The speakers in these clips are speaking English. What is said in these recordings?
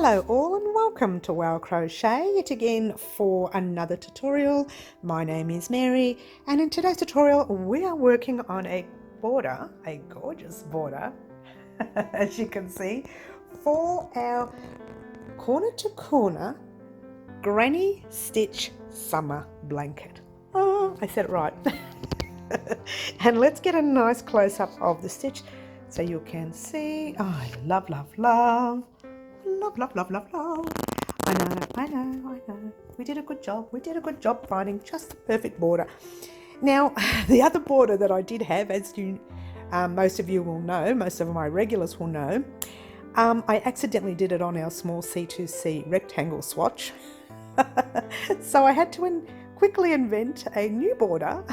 Hello all and welcome to Wow Crochet yet again for another tutorial. My name is Mary and in today's tutorial we are working on a border, a gorgeous border as you can see, for our corner to corner granny stitch summer blanket. Oh, I said it right. And let's get a nice close-up of the stitch so you can see. Oh, I love, love, love. Love, love, love, love, love. I know. We did a good job finding just the perfect border. Now, the other border that I did have, as you, most of you will know, most of my regulars will know, I accidentally did it on our small C2C rectangle swatch. So I had to quickly invent a new border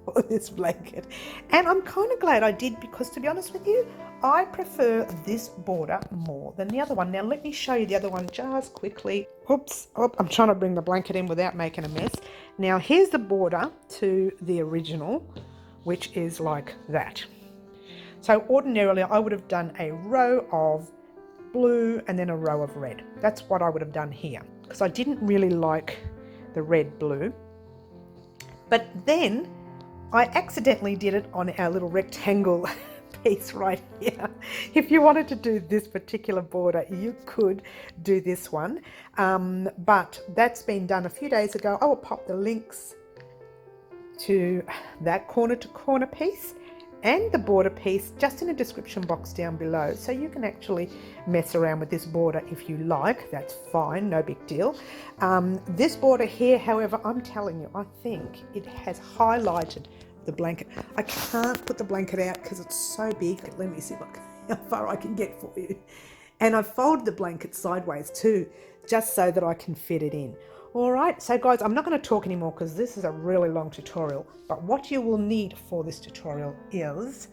for this blanket. And I'm kind of glad I did because, to be honest with you, I prefer this border more than the other one. Now let me show you the other one just quickly. Oops, I'm trying to bring the blanket in without making a mess. Now here's the border to the original, which is like that. So ordinarily I would have done a row of blue and then a row of red. That's what I would have done here because I didn't really like the red blue. But then I accidentally did it on our little rectangle piece right here. If you wanted to do this particular border, you could do this one, but that's been done a few days ago. I will pop the links to that corner to corner piece and the border piece just in the description box down below, so you can actually mess around with this border if you like. That's fine, no big deal. This border here, however, I'm telling you, I think it has highlighted the blanket. I can't put the blanket out because it's so big. Let me see how far I can get for you. And I folded the blanket sideways too, just so that I can fit it in. All right, so guys, I'm not going to talk anymore because this is a really long tutorial, but what you will need for this tutorial is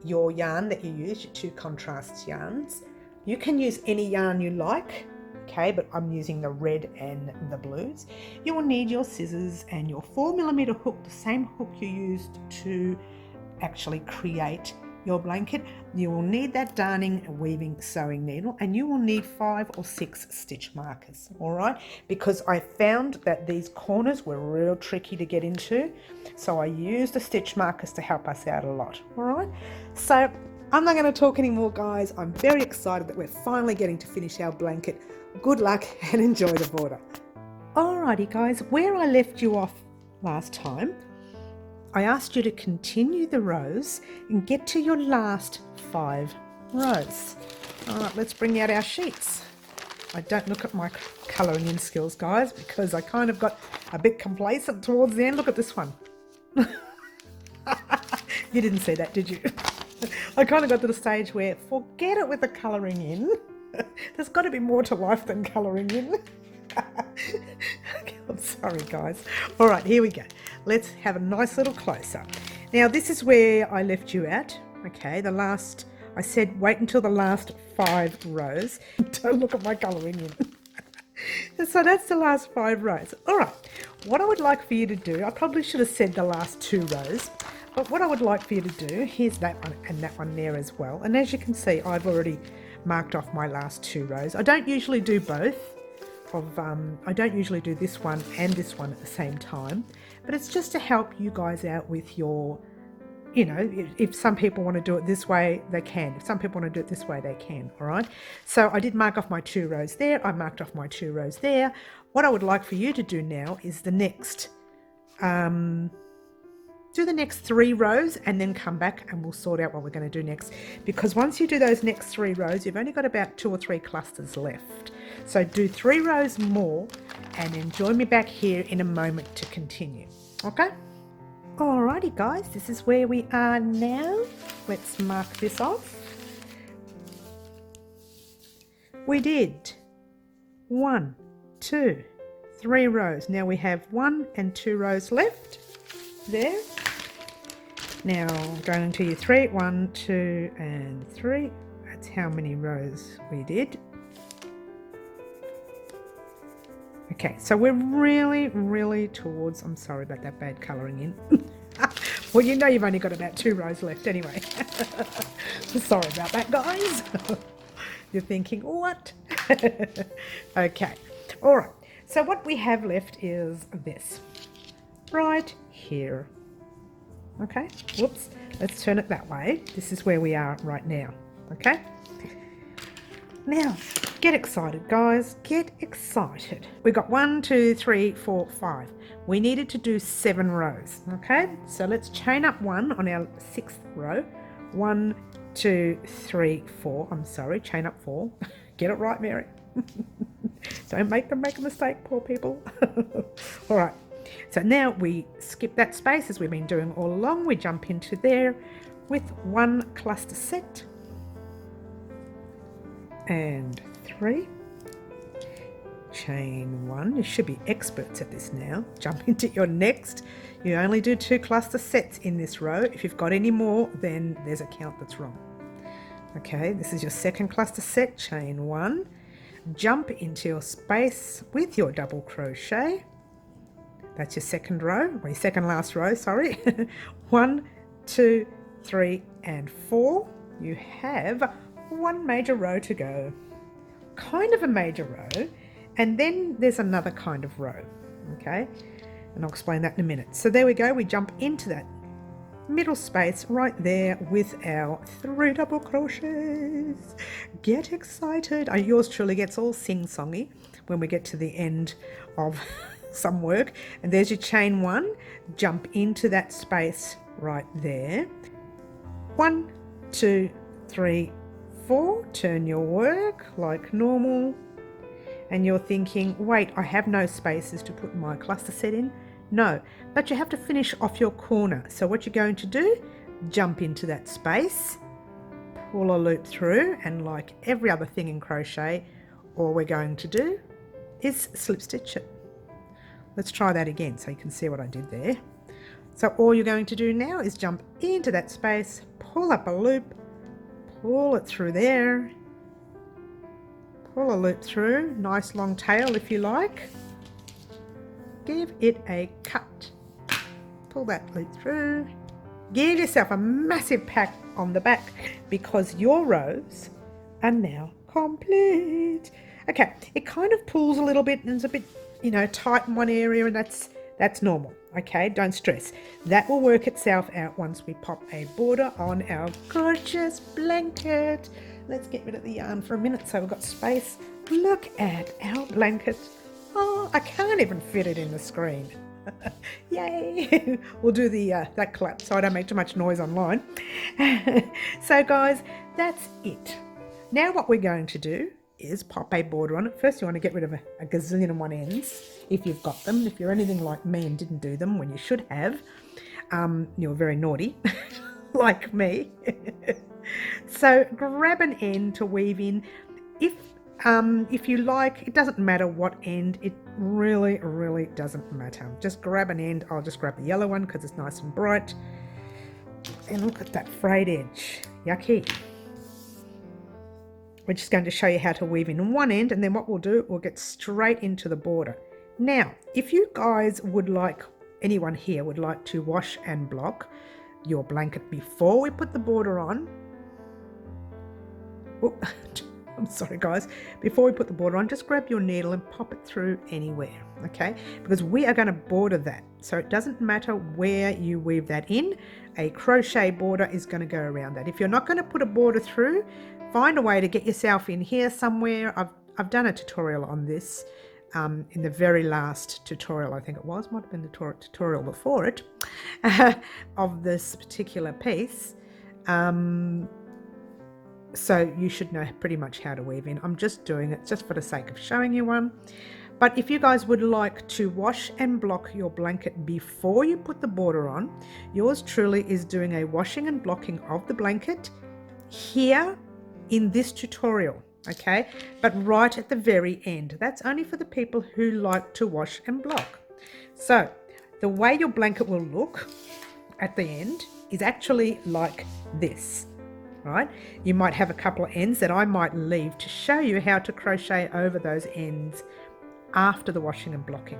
your yarn that you use, your 2 contrast yarns. You can use any yarn you like, okay, but I'm using the red and the blues. You will need your scissors and your 4mm hook, the same hook you used to actually create your blanket. You will need that darning, weaving, sewing needle, and you will need 5 or 6 stitch markers, all right? Because I found that these corners were real tricky to get into, so I used the stitch markers to help us out a lot, all right? So I'm not going to talk anymore, guys. I'm very excited that we're finally getting to finish our blanket. Good luck and enjoy the border. Alrighty guys, where I left you off last time, I asked you to continue the rows and get to your last 5 rows. Alright, let's bring out our sheets. I don't look at my colouring in skills, guys, because I kind of got a bit complacent towards the end. Look at this one. You didn't see that, did you? I kind of got to the stage where forget it with the colouring in. There's got to be more to life than colouring in. I'm sorry, guys. All right, here we go. Let's have a nice little close-up. Now, this is where I left you at. Okay, the last, I said wait until the last 5 rows. Don't look at my colouring in. So that's the last 5 rows. All right, what I would like for you to do, I probably should have said the last 2 rows, but what I would like for you to do, here's that one and that one there as well. And as you can see, I've already marked off my last 2 rows. I don't usually do both. I don't usually do this one and this one at the same time, but it's just to help you guys out with your, you know, if some people want to do it this way, they can. If some people want to do it this way, they can, all right? So I did mark off my 2 rows there. I marked off my 2 rows there. What I would like for you to do now is the next, do the next 3 rows and then come back and we'll sort out what we're going to do next. Because once you do those next 3 rows, you've only got about 2 or 3 clusters left. So do 3 rows more and then join me back here in a moment to continue. Okay? Alrighty guys, this is where we are now. Let's mark this off. We did 1, 2, 3 rows. Now we have 1 and 2 rows left. There. Now going into your 3, 1, 2 and 3. That's how many rows we did. Okay, so we're really towards, I'm sorry about that bad colouring in. Well, you know you've only got about 2 rows left anyway. Sorry about that, guys. You're thinking, what? Okay, all right, so what we have left is this right here. Okay, whoops, let's turn it that way. This is where we are right now. Okay, now get excited, guys, get excited. We got 1, 2, 3, 4, 5. We needed to do 7 rows. Okay, so let's chain up 1 on our 6th row. 1, 2, 3, 4. I'm sorry, chain up 4. Get it right, Mary. Don't make them make a mistake, poor people. All right, so now we skip that space as we've been doing all along. We jump into there with 1 cluster set and 3. Chain 1. You should be experts at this now. Jump into your next. You only do 2 cluster sets in this row. If you've got any more, then there's a count that's wrong. Okay, this is your 2nd cluster set. Chain 1. Jump into your space with your double crochet. That's your 2nd row, or your 2nd last row, sorry. 1, 2, 3, and 4. You have 1 major row to go. Kind of a major row, and then there's another kind of row. Okay, and I'll explain that in a minute. So there we go, we jump into that middle space right there with our 3 double crochets. Get excited. Yours truly gets all sing-songy when we get to the end of some work. And there's your chain 1. Jump into that space right there. 1, 2, 3, 4. Turn your work like normal. And you're thinking, wait, I have no spaces to put my cluster set in. No, but you have to finish off your corner. So what you're going to do, jump into that space, pull a loop through, and like every other thing in crochet, all we're going to do is slip stitch it. Let's try that again so you can see what I did there. So all you're going to do now is jump into that space, pull up a loop, pull it through there, pull a loop through, nice long tail if you like. Give it a cut. Pull that loop through. Give yourself a massive pat on the back because your rows are now complete. Okay, it kind of pulls a little bit and it's a bit, tight in one area, and that's normal. Okay, don't stress. That will work itself out once we pop a border on our gorgeous blanket. Let's get rid of the yarn for a minute so we've got space. Look at our blanket. Oh, I can't even fit it in the screen. Yay! We'll do the that clap so I don't make too much noise online. So guys, that's it. Now what we're going to do is pop a border on it. First you want to get rid of a gazillion and 1 ends if you've got them. If you're anything like me and didn't do them when you should have, you're very naughty like me. So grab an end to weave in. If you like, it doesn't matter what end, it really doesn't matter. Just grab an end. I'll just grab the yellow one because it's nice and bright. And look at that frayed edge. Yucky. We're just going to show you how to weave in 1 end, and then what we'll do, we'll get straight into the border. Now, if you guys would like, anyone here would like to wash and block your blanket before we put the border on. Oh, I'm sorry guys, before we put the border on, just grab your needle and pop it through anywhere, okay? Because we are going to border that. So it doesn't matter where you weave that in, a crochet border is going to go around that. If you're not going to put a border through, find a way to get yourself in here somewhere. I've done a tutorial on this in the very last tutorial, I think it was, might have been the tutorial before it, of this particular piece. So you should know pretty much how to weave in. I'm just doing it just for the sake of showing you one. But if you guys would like to wash and block your blanket before you put the border on, yours truly is doing a washing and blocking of the blanket here in this tutorial, okay? But right at the very end. That's only for the people who like to wash and block. So the way your blanket will look at the end is actually like this. Right? You might have a couple of ends that I might leave to show you how to crochet over those ends after the washing and blocking.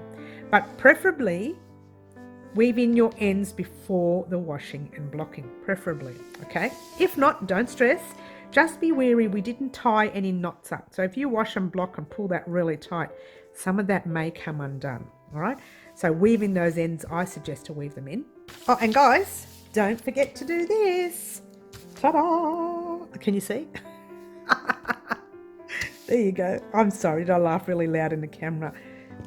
But preferably weave in your ends before the washing and blocking, preferably, okay? If not, don't stress. Just be wary we didn't tie any knots up. So if you wash and block and pull that really tight, some of that may come undone. All right, so weave in those ends. I suggest to weave them in. Oh, and guys, don't forget to do this. Ta-da! Can you see? There you go. I'm sorry, did I laugh really loud in the camera?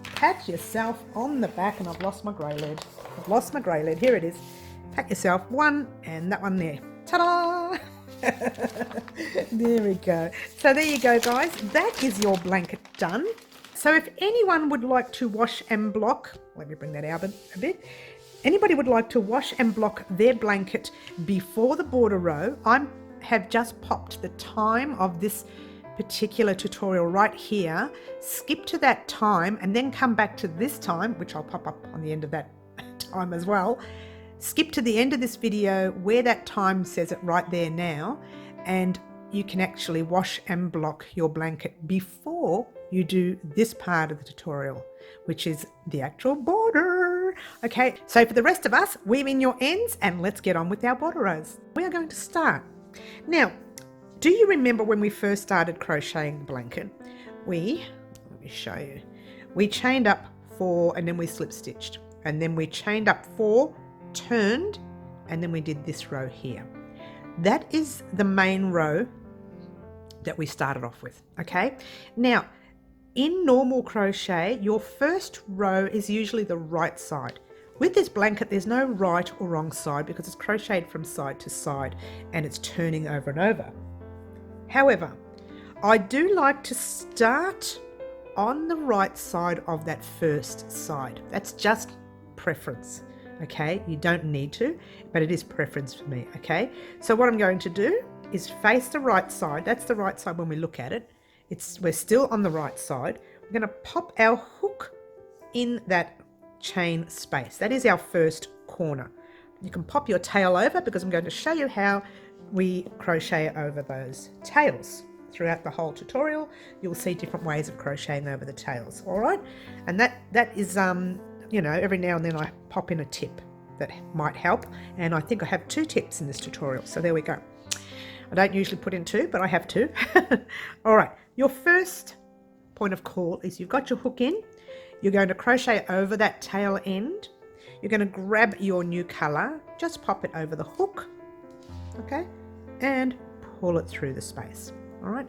Pat yourself on the back, and I've lost my grey lead. I've lost my grey lead. Here it is. Pat yourself one and that one there. Ta-da! There we go. So there you go, guys. That is your blanket done. So if anyone would like to wash and block, let me bring that out a bit. Anybody would like to wash and block their blanket before the border row, I have just popped the time of this particular tutorial right here. Skip to that time and then come back to this time, which I'll pop up on the end of that time as well. Skip to the end of this video where that time says it right there now, and you can actually wash and block your blanket before you do this part of the tutorial, which is the actual border. Okay, so for the rest of us, weave in your ends and let's get on with our border rows. We are going to start. Now, do you remember when we first started crocheting the blanket? Let me show you. We chained up 4 and then we slip stitched, and then we chained up 4, turned, and then we did this row here. That is the main row that we started off with. Okay, now in normal crochet, your first row is usually the right side. With this blanket, there's no right or wrong side because it's crocheted from side to side and it's turning over and over. However, I do like to start on the right side of that first side. That's just preference, okay? You don't need to, but it is preference for me, okay? So what I'm going to do is face the right side. That's the right side when we look at it. We're still on the right side. We're going to pop our hook in that chain space. That is our first corner. You can pop your tail over because I'm going to show you how we crochet over those tails. Throughout the whole tutorial, you'll see different ways of crocheting over the tails, all right? And that is, you know, every now and then I pop in a tip that might help, and I think I have 2 tips in this tutorial, so there we go. I don't usually put in 2, but I have 2. All right, your first point of call is you've got your hook in, you're going to crochet over that tail end, you're going to grab your new color, just pop it over the hook, okay, and pull it through the space. All right,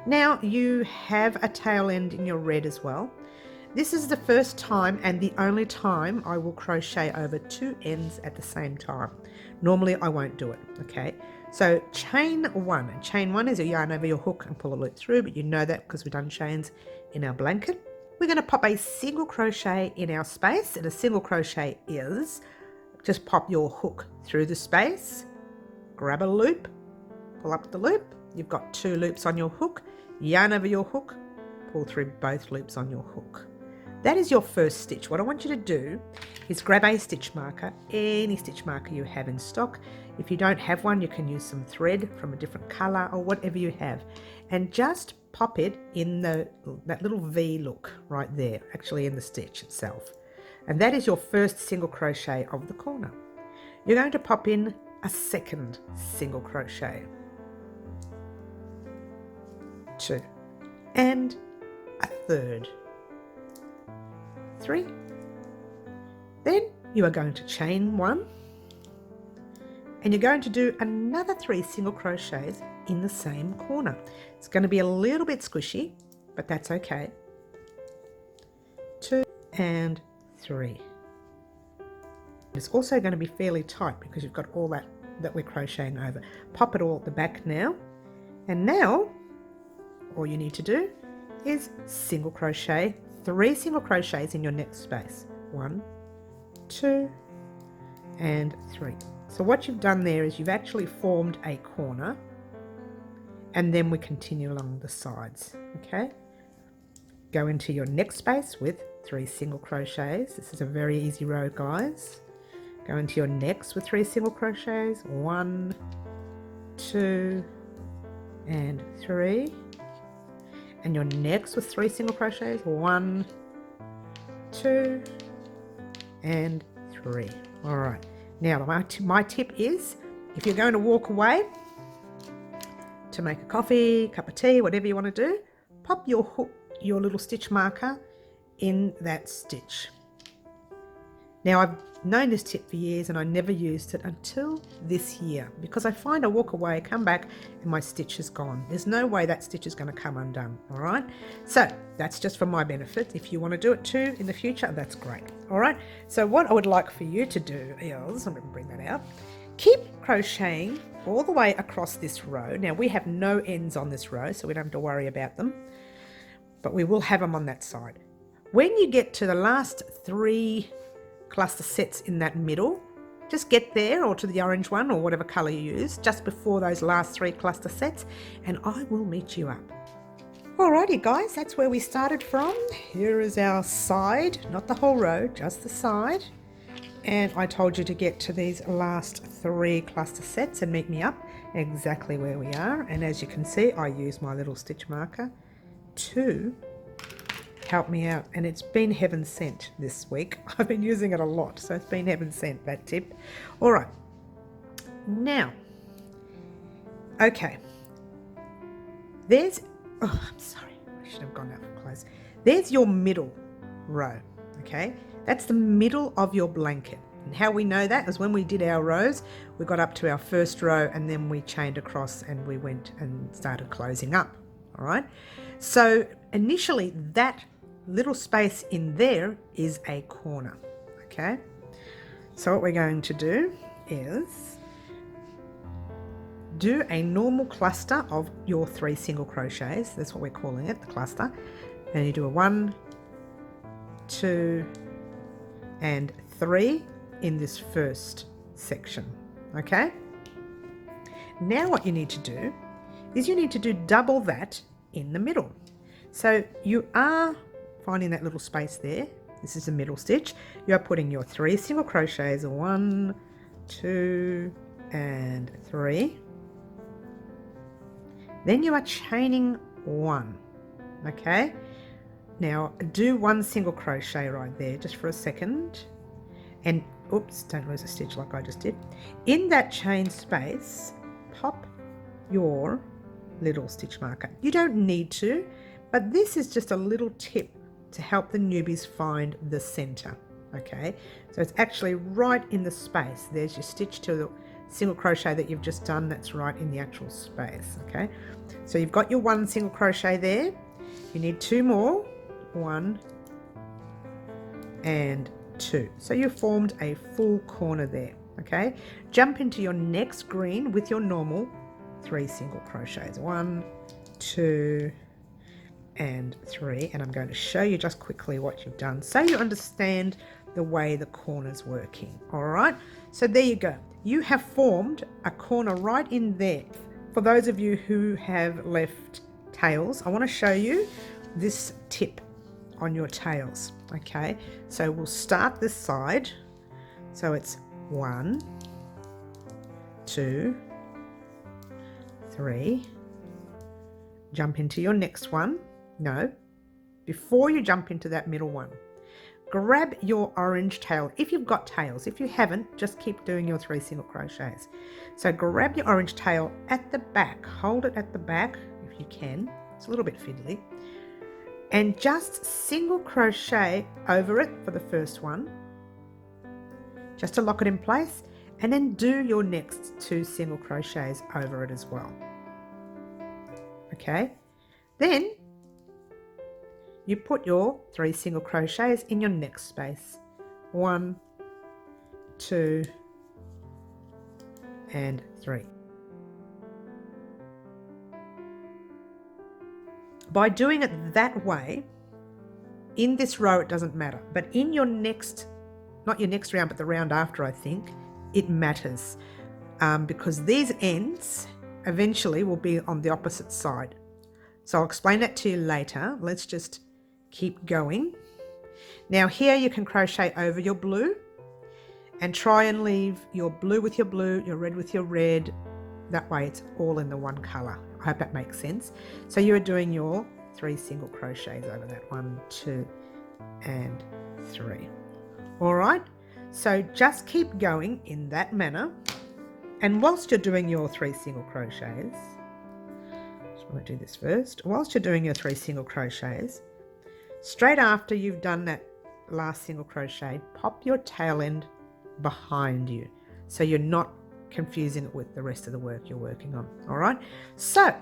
now you have a tail end in your red as well. This is the first time and the only time I will crochet over 2 ends at the same time. Normally I won't do it, okay? So chain 1, and chain 1 is a yarn over your hook and pull a loop through, but you know that because we've done chains in our blanket. We're going to pop a single crochet in our space, and a single crochet is just pop your hook through the space, grab a loop, pull up the loop. You've got 2 loops on your hook, yarn over your hook, pull through both loops on your hook. That is your first stitch. What I want you to do is grab a stitch marker, any stitch marker you have in stock. If you don't have one, you can use some thread from a different color or whatever you have, and just pop it in that little V look right there, actually in the stitch itself. And that is your first single crochet of the corner. You're going to pop in a second single crochet, 2, and a third, 3. Then you are going to chain 1, and you're going to do another 3 single crochets in the same corner. It's going to be a little bit squishy, but that's okay. 2 and 3. It's also going to be fairly tight because you've got all that we're crocheting over. Pop it all at the back now, and now all you need to do is single crochet, 3 single crochets in your next space. 1, 2, and 3. So what you've done there is you've actually formed a corner, and then we continue along the sides, okay? Go into your next space with 3 single crochets. This is a very easy row, guys. Go into your next with 3 single crochets. 1, 2, and 3. And your next with 3 single crochets. 1, 2, and 3. All right. Now my tip is, if you're going to walk away, to make a coffee, cup of tea, whatever you want to do, pop your hook, your little stitch marker in that stitch. Now I've known this tip for years and I never used it until this year, because I find I walk away, come back and my stitch is gone. There's no way that stitch is going to come undone. All right, so that's just for my benefit. If you want to do it too in the future, that's great. All right, so what I would like for you to do is, I'm going to bring that out, keep crocheting all the way across this row. Now we have no ends on this row, so we don't have to worry about them, but we will have them on that side. When you get to the last 3 cluster sets in that middle, just get there, or to the orange one or whatever color you use, just before those last 3 cluster sets, and I will meet you up. Alrighty guys, that's where we started from. Here is our side, not the whole row, just the side. And I told you to get to these last 3 cluster sets and meet me up exactly where we are. And as you can see, I use my little stitch marker to help me out, and it's been heaven sent this week. I've been using it a lot, so it's been heaven sent, that tip. All right, now, okay, there's, oh, I'm sorry, I should have gone that close. There's your middle row, okay? That's the middle of your blanket. And how we know that is when we did our rows, we got up to our first row and then we chained across and we went and started closing up, all right? So initially that little space in there is a corner, okay? So what we're going to do is do a normal cluster of your 3 single crochets. That's what we're calling it, the cluster. And you do a 1, 2, and 3 in this first section, okay? Now what you need to do is you need to do double that in the middle. So you are finding that little space there. This is the middle stitch. You are putting your 3 single crochets, 1, 2, and 3. Then you are chaining 1, okay? Now do 1 single crochet right there just for a second, and oops, don't lose a stitch like I just did. In that chain space, pop your little stitch marker. You don't need to, but this is just a little tip to help the newbies find the center, okay? So it's actually right in the space. There's your stitch to the single crochet that you've just done, that's right in the actual space, okay? So you've got your 1 single crochet there. You need 2 more, 1 and 2. So you formed a full corner there, okay? Jump into your next green with your normal 3 single crochets, 1, 2, and 3, and I'm going to show you just quickly what you've done so you understand the way the corner's working. All right, so there you go. You have formed a corner right in there. For those of you who have left tails, I want to show you this tip on your tails, okay? So we'll start this side. So it's 1, 2, 3. Jump into your next one. No, before you jump into that middle one, grab your orange tail. If you've got tails, if you haven't, just keep doing your 3 single crochets. So grab your orange tail at the back, hold it at the back if you can. It's a little bit fiddly. And just single crochet over it for the first one, just to lock it in place, and then do your next 2 single crochets over it as well. Okay, then you put your 3 single crochets in your next space, 1, 2, and 3. By doing it that way, in this row it doesn't matter, but in your next, not your next round, but the round after, I think, it matters, because these ends eventually will be on the opposite side. So I'll explain that to you later. Let's just keep going. Now here you can crochet over your blue and try and leave your blue with your blue, your red with your red. That way it's all in the one color. I hope that makes sense. So you are doing your 3 single crochets over that, 1, 2, and 3. All right, so just keep going in that manner. And whilst you're doing your 3 single crochets, I'm going to do this first. Whilst you're doing your 3 single crochets, straight after you've done that last single crochet, pop your tail end behind you so you're not confusing it with the rest of the work you're working on. All right, so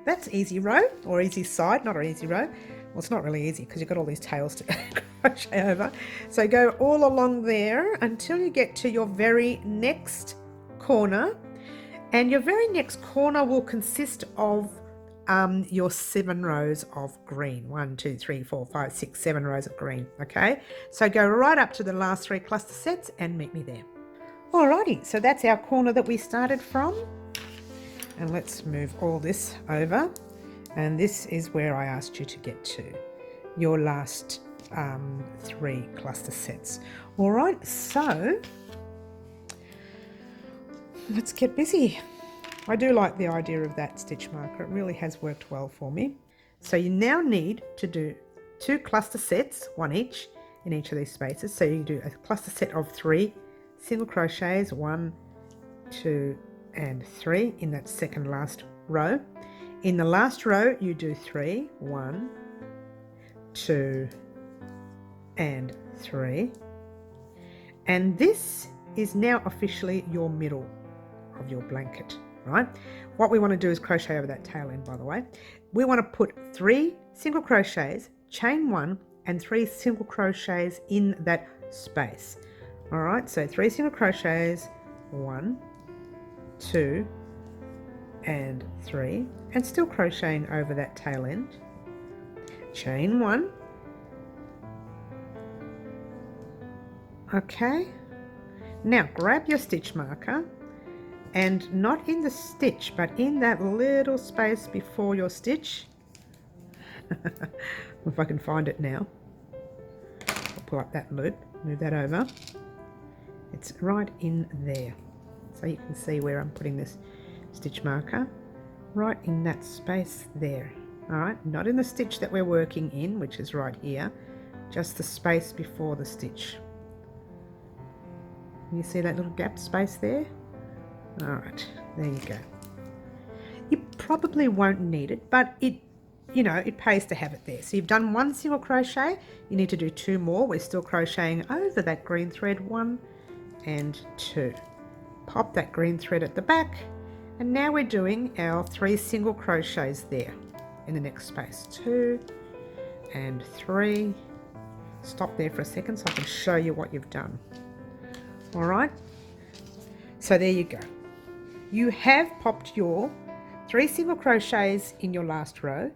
that's easy row or easy side, not an easy row. Well, it's not really easy because you've got all these tails to crochet over. So go all along there until you get to your very next corner, and your very next corner will consist of your 7 rows of green. 1, 2, 3, 4, 5, 6, 7 rows of green. Okay, so go right up to the last 3 cluster sets and meet me there. Alrighty, so that's our corner that we started from, and let's move all this over, and this is where I asked you to get to, your last 3 cluster sets. Alright, so let's get busy. I do like the idea of that stitch marker. It really has worked well for me. So you now need to do 2 cluster sets, 1 each in each of these spaces. So you do a cluster set of 3 single crochets, 1, 2 and 3 in that second last row. In the last row you do 3, 1, 2 and 3, and this is now officially your middle of your blanket. Right, what we want to do is crochet over that tail end. By the way, we want to put 3 single crochets, chain 1 and 3 single crochets in that space. All right, so 3 single crochets, 1, 2 and 3, and still crocheting over that tail end. Chain 1. Okay, now grab your stitch marker, and not in the stitch but in that little space before your stitch. If I can find it now, I'll pull up that loop, move that over. It's right in there, so you can see where I'm putting this stitch marker, right in that space there. All right, not in the stitch that we're working in, which is right here, just the space before the stitch. You see that little gap space there? All right, there you go. You probably won't need it, but it pays to have it there. So you've done 1 single crochet, you need to do 2 more. We're still crocheting over that green thread, 1 and 2. Pop that green thread at the back, and now we're doing our 3 single crochets there in the next space, 2 and 3. Stop there for a second so I can show you what you've done. All right, so there you go. You have popped your 3 single crochets in your last row,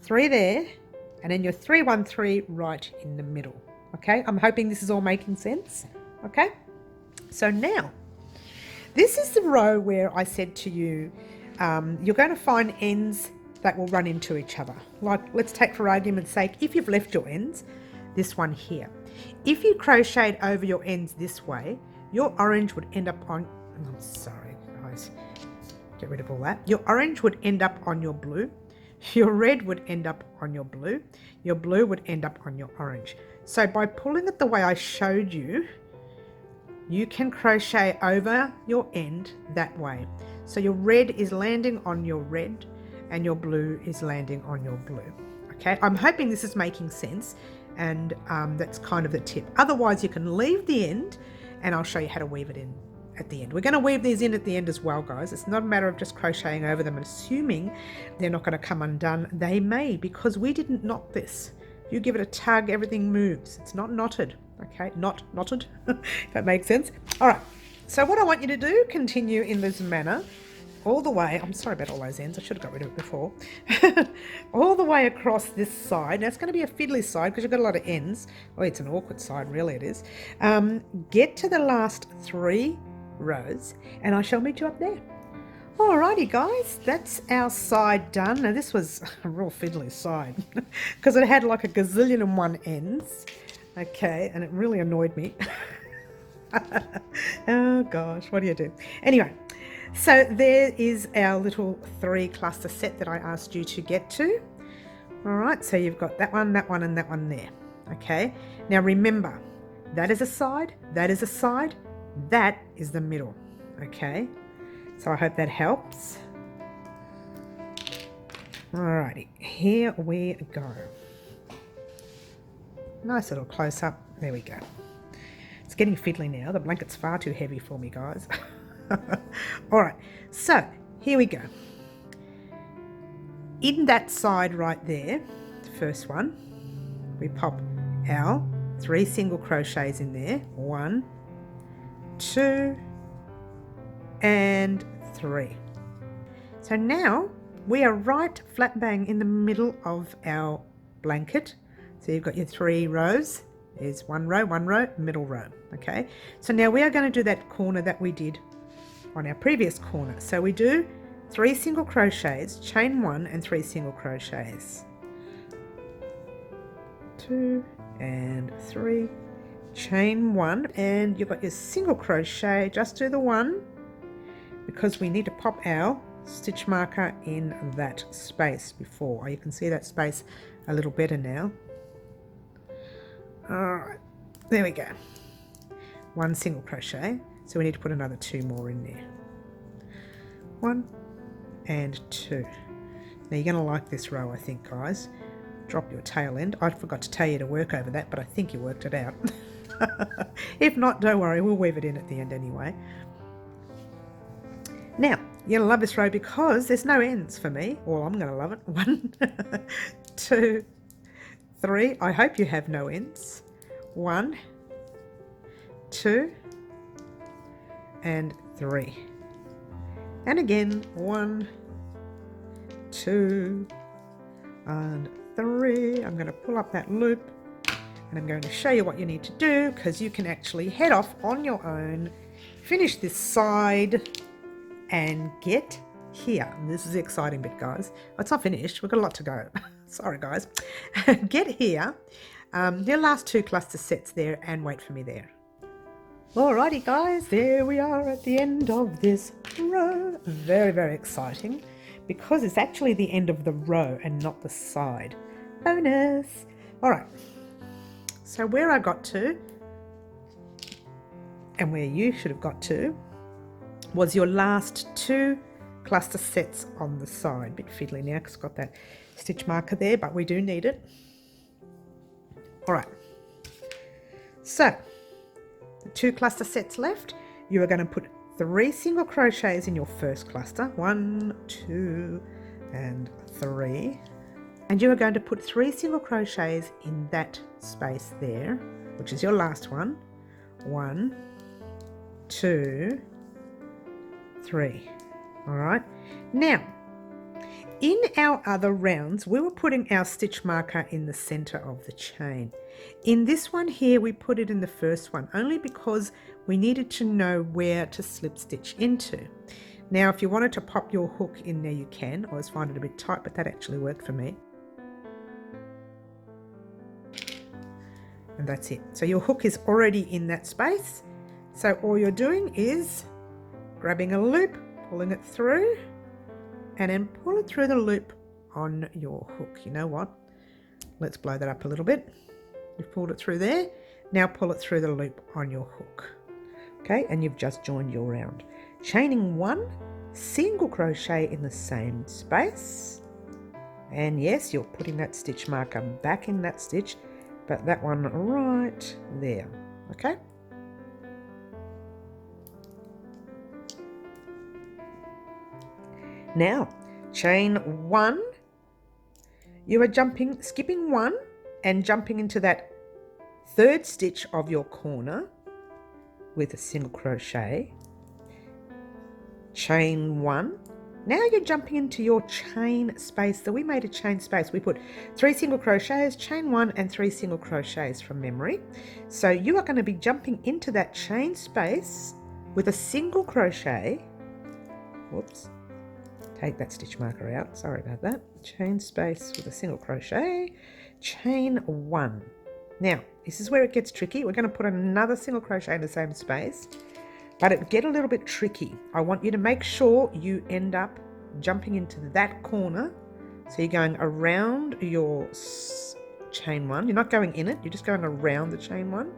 3 there, and then your 3, 1, 3 right in the middle. Okay, I'm hoping this is all making sense. Okay, so now this is the row where I said to you, you're going to find ends that will run into each other. Like, let's take for argument's sake, if you've left your ends, this one here. If you crocheted over your ends this way, your orange would end up on, I'm sorry guys, get rid of all that. Your orange would end up on your blue, your red would end up on your blue would end up on your orange. So by pulling it the way I showed you, you can crochet over your end that way. So your red is landing on your red and your blue is landing on your blue. Okay, I'm hoping this is making sense, and that's kind of the tip. Otherwise you can leave the end and I'll show you how to weave it in at the end. We're going to weave these in at the end as well, guys. It's not a matter of just crocheting over them and assuming they're not going to come undone. They may, because we didn't knot this. You give it a tug, everything moves. It's not knotted. Okay, not knotted, if that makes sense. All right, so what I want you to do, continue in this manner all the way. I'm sorry about all those ends. I should have got rid of it before. All the way across this side. Now it's going to be a fiddly side because you've got a lot of ends. Oh, it's an awkward side, really it is. Get to the last 3 rows and I shall meet you up there. Alrighty guys, that's our side done. Now this was a real fiddly side because it had like a gazillion and 1 ends. Okay, and it really annoyed me. Oh gosh, what do you do? Anyway, so there is our little 3 cluster set that I asked you to get to. All right, so you've got that one, and that one there. Okay, now remember, that is a side, that is a side, that is the middle. Okay, so I hope that helps. Alrighty, here we go. Nice little close up. There we go. It's getting fiddly now. The blanket's far too heavy for me, guys. Alright, so here we go. In that side right there, the first one, we pop our 3 single crochets in there. 1, 2, and 3. So now we are right flat bang in the middle of our blanket. So you've got your 3 rows. There's one row, middle row. Okay, so now we are going to do that corner that we did on our previous corner. So we do 3 single crochets, chain 1 and 3 single crochets. 2 and 3, chain 1, and you've got your single crochet. Just do the 1 because we need to pop our stitch marker in that space before. You can see that space a little better now. Alright, there we go. 1 single crochet, so we need to put another 2 more in there. 1 and 2. Now you're going to like this row, I think, guys. Drop your tail end. I forgot to tell you to work over that, but I think you worked it out. If not, don't worry, we'll weave it in at the end anyway. Now, you're going to love this row because there's no ends for me. Well, I'm going to love it. 1, 2, 3. I hope you have no ends. 1, 2, and 3. And again, 1, 2, and 3. I'm going to pull up that loop and I'm going to show you what you need to do because you can actually head off on your own, finish this side, and get here. And this is the exciting bit, guys. It's not finished. We've got a lot to go. Sorry, guys. Get here. Your last 2 cluster sets there and wait for me there. Alrighty, guys. There we are at the end of this row. Very, very exciting because it's actually the end of the row and not the side. Bonus. Alright. So where I got to and where you should have got to was your last 2 cluster sets on the side. Bit fiddly now because I've got that stitch marker there, but we do need it. Alright, so the 2 cluster sets left. You are going to put 3 single crochets in your first cluster. 1, 2, and 3. And you are going to put 3 single crochets in that space there, which is your last one. 1, 2, 3. All right. Now, in our other rounds, we were putting our stitch marker in the center of the chain. In this one here, we put it in the first one, only because we needed to know where to slip stitch into. Now, if you wanted to pop your hook in there, you can. I always find it a bit tight, but that actually worked for me. And that's it. So your hook is already in that space. So all you're doing is grabbing a loop, pulling it through, and then pull it through the loop on your hook. You know what? Let's blow that up a little bit. You've pulled it through there. Now pull it through the loop on your hook. Okay, and you've just joined your round. Chaining 1 single crochet in the same space. And yes, you're putting that stitch marker back in that stitch, but that one right there. Okay? Now, chain 1, you are skipping 1 and jumping into that 3rd stitch of your corner with a single crochet. Chain 1. Now you're jumping into your chain space. So we made a chain space. We put 3 single crochets, chain 1 and 3 single crochets from memory. So you are going to be jumping into that chain space with a single crochet. Whoops. Take that stitch marker out, sorry about that. Chain space with a single crochet, chain 1. Now, this is where it gets tricky. We're going to put another single crochet in the same space, but it get a little bit tricky. I want you to make sure you end up jumping into that corner. So you're going around your chain 1. You're not going in it, you're just going around the chain 1.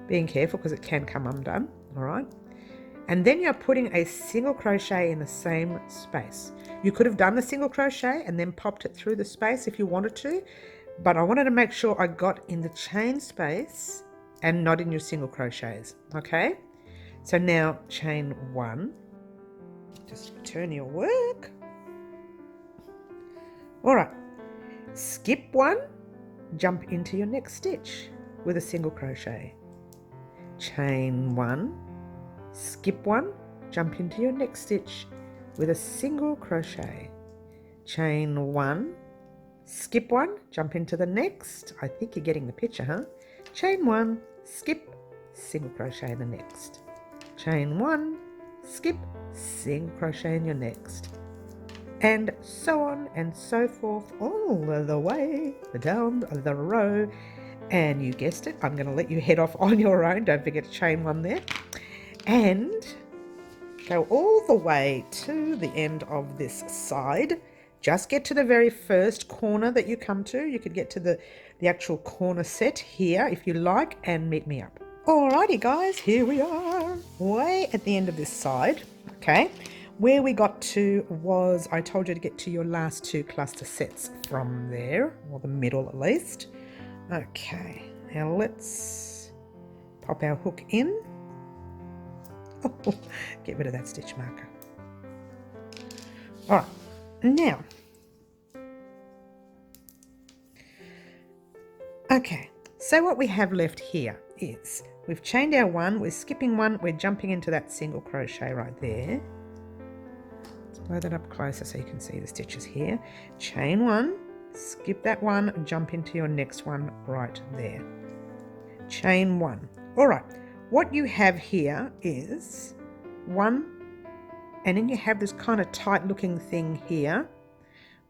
Being careful because it can come undone, all right? And then you're putting a single crochet in the same space. You could have done the single crochet and then popped it through the space if you wanted to, but I wanted to make sure I got in the chain space and not in your single crochets, okay? So now chain 1, just turn your work. All right, skip 1, jump into your next stitch with a single crochet. Chain 1, skip 1, jump into your next stitch with a single crochet. Chain 1, skip 1, jump into the next. I think you're getting the picture, huh? Chain 1, skip, single crochet in the next. Chain 1, skip, single crochet in your next. And so on and so forth all the way down the row. And you guessed it, I'm going to let you head off on your own. Don't forget to chain 1 there. And go all the way to the end of this side. Just get to the very first corner that you come to. You could get to the actual corner set here if you like, and meet me up. Alrighty guys, here we are, way at the end of this side, okay? Where we got to was, I told you to get to your last 2 cluster sets from there, or the middle at least. Okay, now let's pop our hook in. Oh, get rid of that stitch marker. All right, now, okay, so what we have left here is we've chained our 1, we're skipping 1, we're jumping into that single crochet right there. Let's blow that up closer so you can see the stitches here. Chain 1, skip that 1, jump into your next one right there. Chain 1. All right, what you have here is 1, and then you have this kind of tight looking thing here,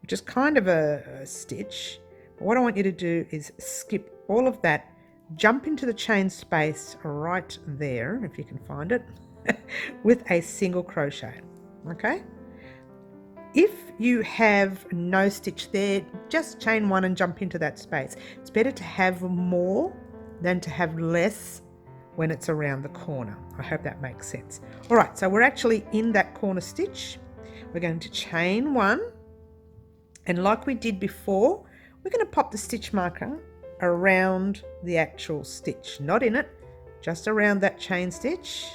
which is kind of a stitch. But what I want you to do is skip all of that, jump into the chain space right there, if you can find it, with a single crochet, okay? If you have no stitch there, just chain 1 and jump into that space. It's better to have more than to have less when it's around the corner. I hope that makes sense. All right, so we're actually in that corner stitch. We're going to chain 1, and like we did before, we're going to pop the stitch marker around the actual stitch, not in it, just around that chain stitch.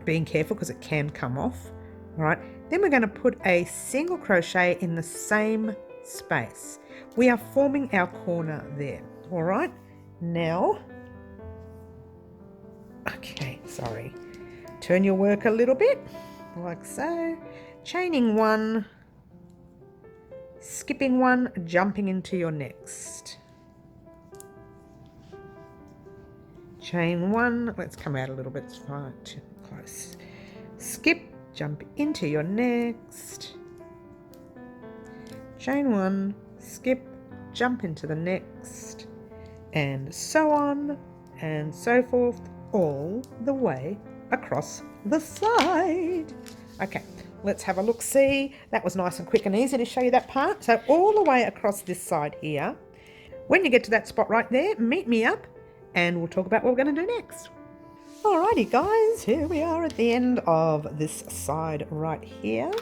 Being careful because it can come off. All right, then we're going to put a single crochet in the same space. We are forming our corner there. All right, now, okay, sorry, turn your work a little bit like so, chaining 1, skipping 1, jumping into your next. Chain 1, let's come out a little bit, it's far too close. Skip, jump into your next. Chain 1, skip, jump into the next, and so on and so forth all the way across the side. Okay, let's have a look. See, that was nice and quick and easy to show you that part. So all the way across this side here. When you get to that spot right there, meet me up and we'll talk about what we're going to do next. Alrighty guys, here we are at the end of this side right here.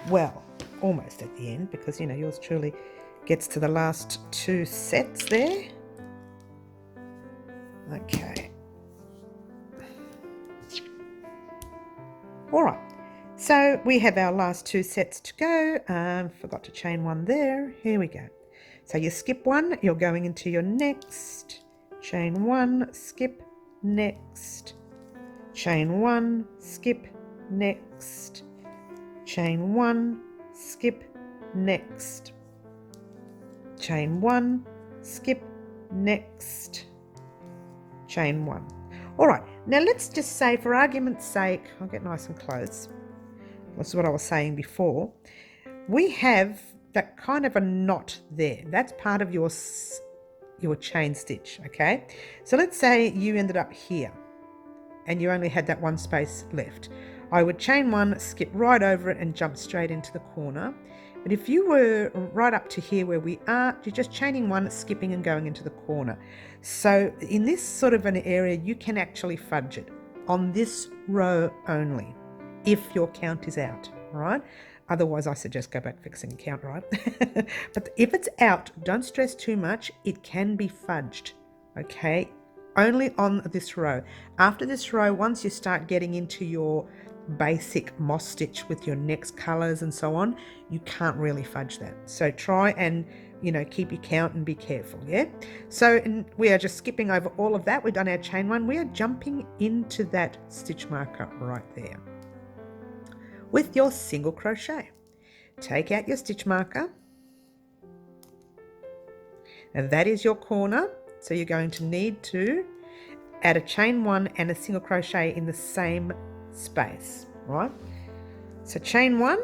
Well, almost at the end, because you know yours truly gets to the last 2 sets there. Okay. Alright, so we have our last 2 sets to go. Forgot to chain 1 there. Here we go. So you skip 1, you're going into your next. Chain 1, skip, next. Chain 1, skip, next. Chain 1, skip, next. Chain 1, skip, next. Chain 1. All right, now let's just say, for argument's sake, I'll get nice and close. This is what I was saying before. We have that kind of a knot there. That's part of your chain stitch, okay? So let's say you ended up here and you only had that 1 space left. I would chain 1, skip right over it and jump straight into the corner. But if you were right up to here where we are, you're just chaining 1, skipping and going into the corner. So in this sort of an area, you can actually fudge it on this row only, if your count is out, all right? Otherwise, I suggest go back fixing and count, right? But if it's out, don't stress too much. It can be fudged, okay? Only on this row. After this row, once you start getting into your basic moss stitch with your next colors and so on, you can't really fudge that. So try and, you know, keep your count and be careful, yeah? So we are just skipping over all of that. We've done our chain one. We are jumping into that stitch marker right there with your single crochet. Take out your stitch marker, and that is your corner. So you're going to need to add a chain one and a single crochet in the same space, right? So chain one,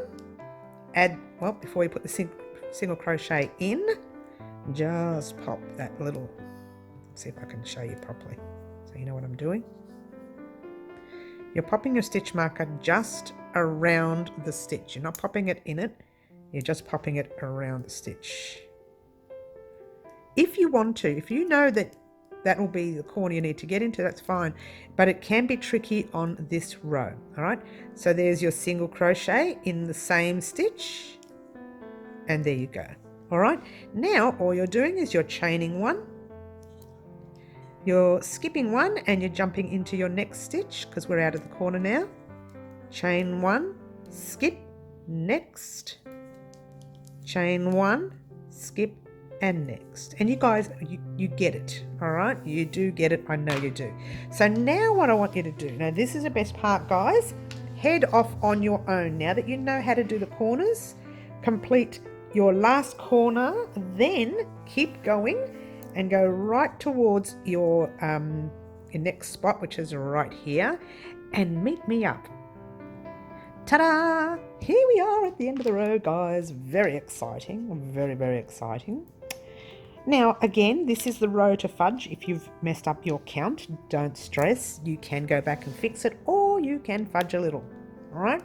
add, well, before you put the single crochet in, just pop that little, let's see if I can show you properly so you know what I'm doing. You're popping your stitch marker just around the stitch. You're not popping it in it, you're just popping it around the stitch. If you want to, if you know that that will be the corner you need to get into, that's fine, but it can be tricky on this row, all right? So there's your single crochet in the same stitch, and there you go. All right, now all you're doing is you're chaining one, you're skipping one, and you're jumping into your next stitch because we're out of the corner now. Chain one, skip, next, chain one, skip, and next. And you guys, you get it, all right? You do get it, I know you do. So now what I want you to do, now this is the best part, guys, head off on your own. Now that you know how to do the corners, complete your last corner, then keep going and go right towards your next spot, which is right here, and meet me up. Ta-da! Here we are at the end of the row, guys. Very exciting, very, very exciting. Now, again, this is the row to fudge. If you've messed up your count, don't stress. You can go back and fix it, or you can fudge a little, all right?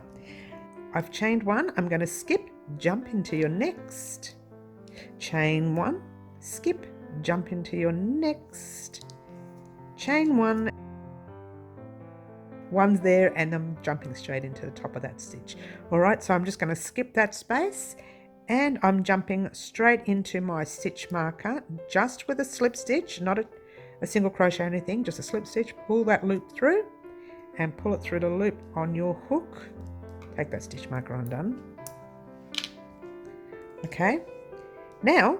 I've chained one. I'm going to skip, jump into your next. Chain one, skip, jump into your next. Chain one. One's there, and I'm jumping straight into the top of that stitch. All right, so I'm just going to skip that space, and I'm jumping straight into my stitch marker, just with a slip stitch, not a single crochet or anything, just a slip stitch. Pull that loop through and pull it through the loop on your hook. Take that stitch marker undone. Okay, now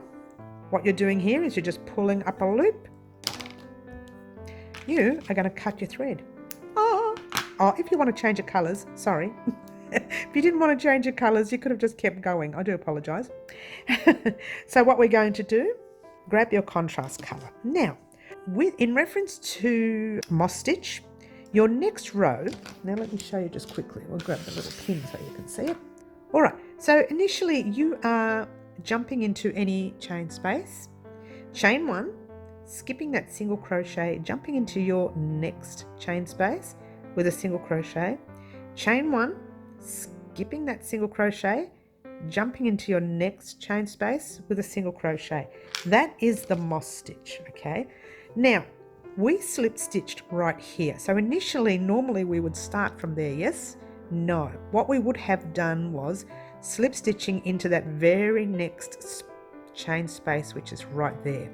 what you're doing here is you're just pulling up a loop. You are going to cut your thread. Oh, if you want to change your colours, sorry. If you didn't want to change your colours, you could have just kept going. I do apologise. So what we're going to do, grab your contrast colour. Now, in reference to moss stitch, your next row, now let me show you just quickly. We'll grab the little pin so you can see it. All right, so initially you are jumping into any chain space, chain one, skipping that single crochet, jumping into your next chain space with a single crochet, chain one, skipping that single crochet, jumping into your next chain space with a single crochet. That is the moss stitch, okay? Now, we slip stitched right here. So initially, normally we would start from there, yes? No. What we would have done was slip stitching into that very next chain space, which is right there.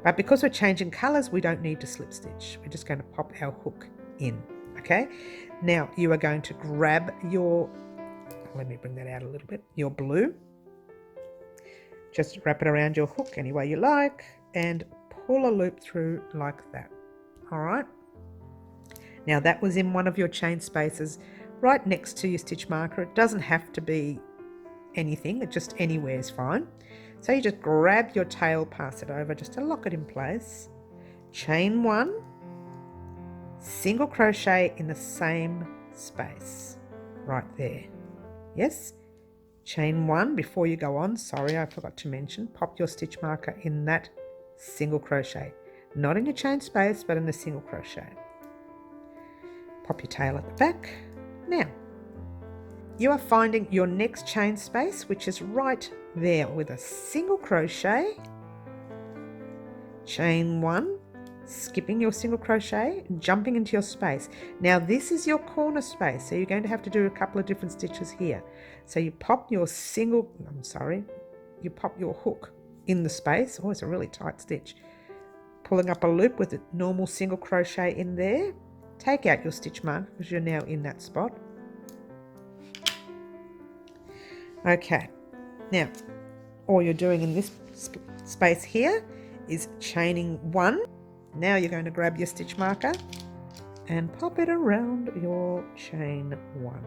But because we're changing colours, we don't need to slip stitch. We're just going to pop our hook in. Okay, now you are going to grab your, let me bring that out a little bit, your blue, just wrap it around your hook any way you like and pull a loop through like that. All right, now that was in one of your chain spaces right next to your stitch marker. It doesn't have to be anything, it just anywhere is fine. So you just grab your tail, pass it over just to lock it in place, chain one, single crochet in the same space right there. Yes, chain one before you go on. Sorry, I forgot to mention, pop your stitch marker in that single crochet, not in your chain space but in the single crochet. Pop your tail at the back. Now you are finding your next chain space, which is right there, with a single crochet, chain one, skipping your single crochet, jumping into your space. Now this is your corner space, so you're going to have to do a couple of different stitches here. So you pop your you pop your hook in the space. Oh, it's a really tight stitch. Pulling up a loop with a normal single crochet in there. Take out your stitch mark because you're now in that spot. Okay, now all you're doing in this space here is chaining 1. Now you're going to grab your stitch marker and pop it around your chain 1.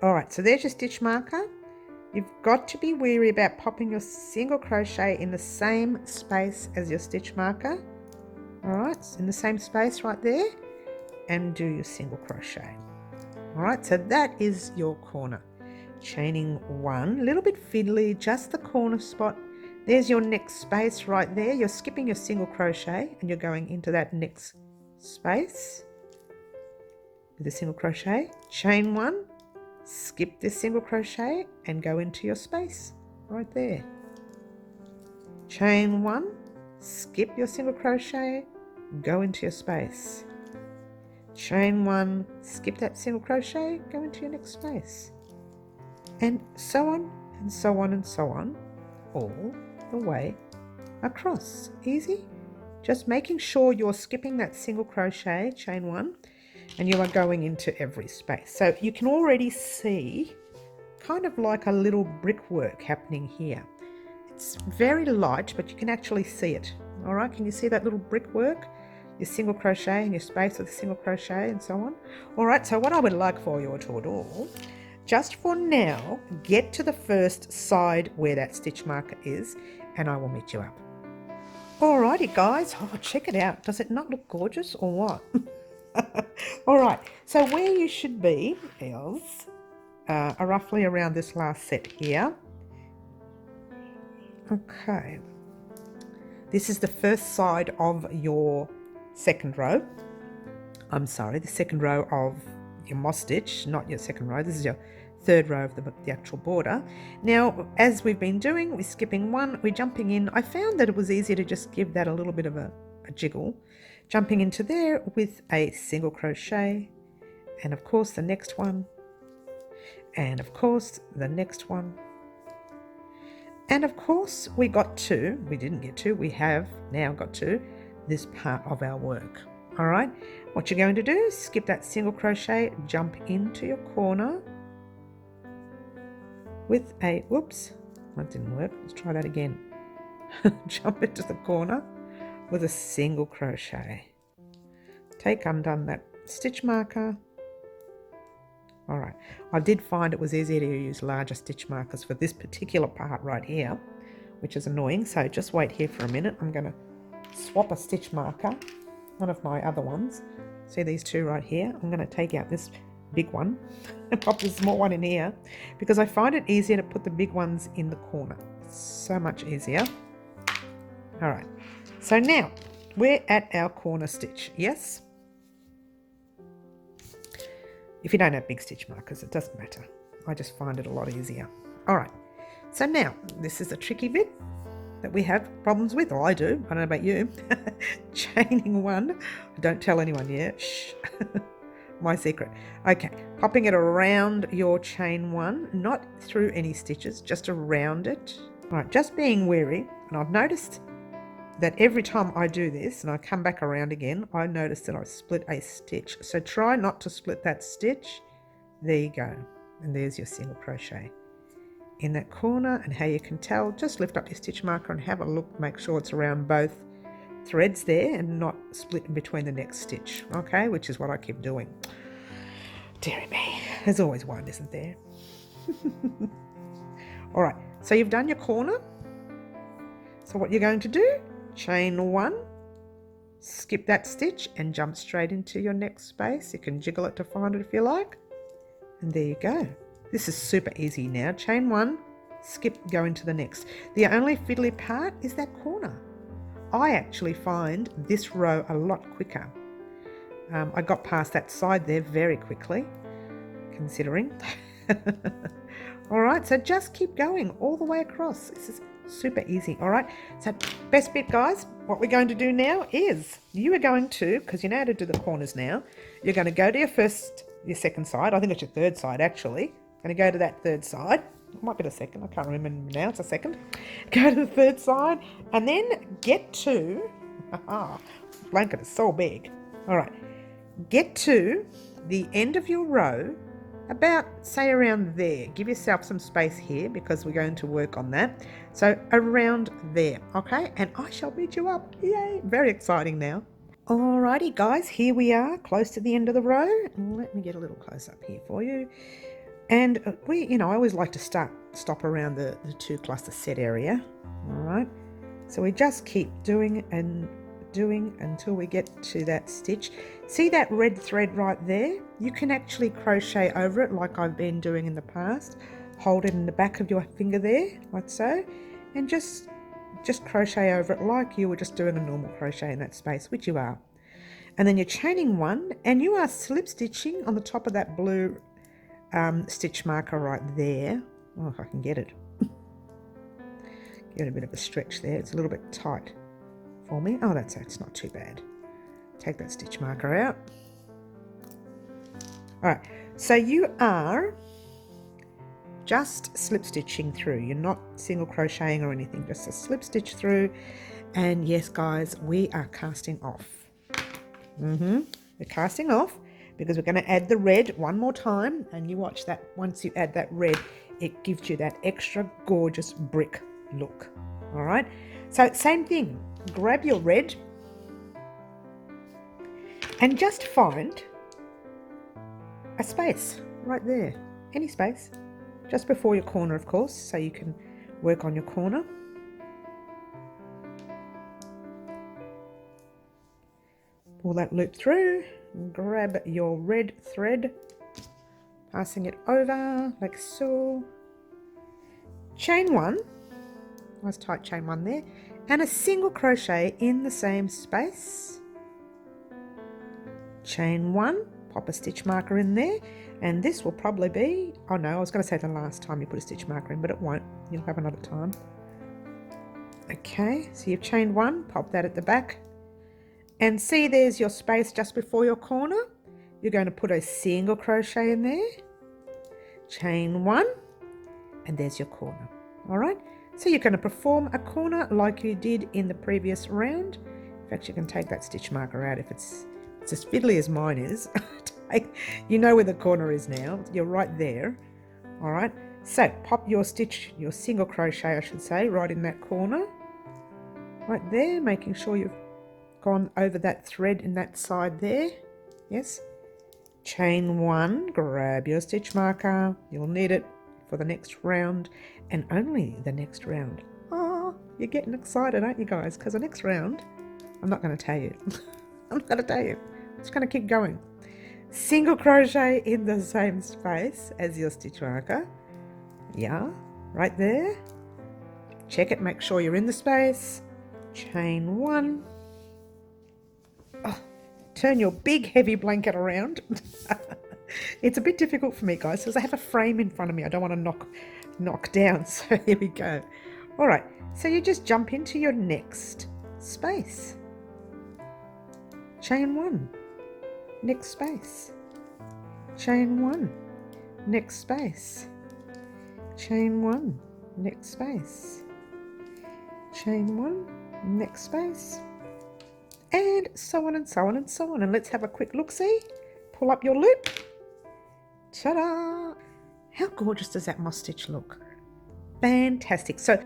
Alright, so there's your stitch marker. You've got to be wary about popping your single crochet in the same space as your stitch marker. Alright, in the same space right there, and do your single crochet. Alright, so that is your corner. Chaining 1, a little bit fiddly, just the corner spot. There's your next space right there. You're skipping your single crochet and you're going into that next space with a single crochet. Chain 1, skip this single crochet and go into your space right there. Chain 1, skip your single crochet, go into your space. Chain 1, skip that single crochet, go into your next space. And so on and so on and so on, all the way across. Easy. Just making sure you're skipping that single crochet, chain 1, and you are going into every space. So you can already see kind of like a little brickwork happening here. It's very light, but you can actually see it. All right, can you see that little brickwork? Your single crochet and your space with a single crochet and so on. All right, so what I would like for you to do, just for now, get to the first side where that stitch marker is, and I will meet you up. Alrighty guys, oh, check it out. Does it not look gorgeous or what? Alright, so where you should be is roughly around this last set here. Okay, this is the first side of your second row. I'm sorry, the second row of your moss stitch, not your second row. This is your third row of the actual border. Now, as we've been doing, we're skipping 1, we're jumping in. I found that it was easier to just give that a little bit of a jiggle, jumping into there with a single crochet, and of course the next one, and of course the next one, and of course we have now got to this part of our work. All right, what you're going to do is skip that single crochet, jump into your corner with a, whoops, that didn't work, let's try that again. Jump into the corner with a single crochet. Take undone that stitch marker. All right, I did find it was easier to use larger stitch markers for this particular part right here, which is annoying, so just wait here for a minute. I'm going to swap a stitch marker, one of my other ones. See these two right here? I'm going to take out this big one and pop the small one in here because I find it easier to put the big ones in the corner. It's so much easier. All right, so now we're at our corner stitch. Yes, if you don't have big stitch markers, it doesn't matter. I just find it a lot easier. All right, so now this is a tricky bit that we have problems with, or I do, I don't know about you. Chaining 1, don't tell anyone yet, shh. My secret. Okay, popping it around your chain 1, not through any stitches, just around it. All right, just being wary, and I've noticed that every time I do this and I come back around again, I notice that I split a stitch. So try not to split that stitch. There you go, and there's your single crochet in that corner. And how you can tell, just lift up your stitch marker and have a look, make sure it's around both threads there and not split in between the next stitch, okay, which is what I keep doing. Dearie me, there's always one, isn't there? All right, so you've done your corner. So what you're going to do, chain 1, skip that stitch and jump straight into your next space. You can jiggle it to find it if you like, and there you go. This is super easy now. Chain 1, skip, go into the next. The only fiddly part is that corner. I actually find this row a lot quicker. I got past that side there very quickly, considering. All right, so just keep going all the way across. This is super easy. All right, so best bit, guys, what we're going to do now is you are going to, because you know how to do the corners now, you're going to go to your second side. I think it's your third side, actually. Going to go to that third side. It might be the second. I can't remember now. It's a second. Go to the third side and then get to, blanket is so big. All right, get to the end of your row, about, say, around there. Give yourself some space here because we're going to work on that. So around there, okay? And I shall meet you up. Yay, very exciting now. Alrighty, guys, here we are, close to the end of the row. Let me get a little close up here for you. And I always like to stop around the two cluster set area. All right, so we just keep doing and doing until we get to that stitch. See that red thread right there? You can actually crochet over it like I've been doing in the past. Hold it in the back of your finger there, like so, and just crochet over it like you were just doing a normal crochet in that space, which you are. And then you're chaining one, and you are slip stitching on the top of that blue stitch marker right there. Oh, if I can get it. Get a bit of a stretch there. It's a little bit tight for me. Oh, it's not too bad. Take that stitch marker out. All right, so you are just slip stitching through. You're not single crocheting or anything, just a slip stitch through. And yes, guys, we are casting off. We're casting off because we're going to add the red one more time, and you watch that. Once you add that red, it gives you that extra gorgeous brick look. All right, so same thing, grab your red and just find a space right there, any space, just before your corner, of course, so you can work on your corner. Pull that loop through, grab your red thread, passing it over like so, chain one, nice tight chain one there, and a single crochet in the same space, chain one, pop a stitch marker in there, and this will probably be, oh no, I was going to say the last time you put a stitch marker in, but it won't, you'll have another time. Okay, so you've chained one, pop that at the back, and see there's your space just before your corner. You're going to put a single crochet in there, chain one, and there's your corner. All right, so you're going to perform a corner like you did in the previous round. In fact, you can take that stitch marker out if it's as fiddly as mine is. You know where the corner is now, you're right there. All right, so pop your stitch, your single crochet I should say, right in that corner, right there, making sure you've gone over that thread in that side there. Yes, chain one, grab your stitch marker, you'll need it for the next round and only the next round. Oh, you're getting excited, aren't you guys? Because the next round, I'm not going to tell you. I'm not going to tell you. I'm just going to keep going. Single crochet in the same space as your stitch marker. Yeah, right there. Check it, make sure you're in the space. Chain one. Oh, turn your big heavy blanket around. It's a bit difficult for me, guys, because I have a frame in front of me I don't want to knock down. So here we go. All right, so you just jump into your next space. Chain one, next space, chain one, next space, chain one, next space, chain one, next space, and so on and so on and so on. And let's have a quick look-see. Pull up your loop. Ta-da! How gorgeous does that moss stitch look? Fantastic. So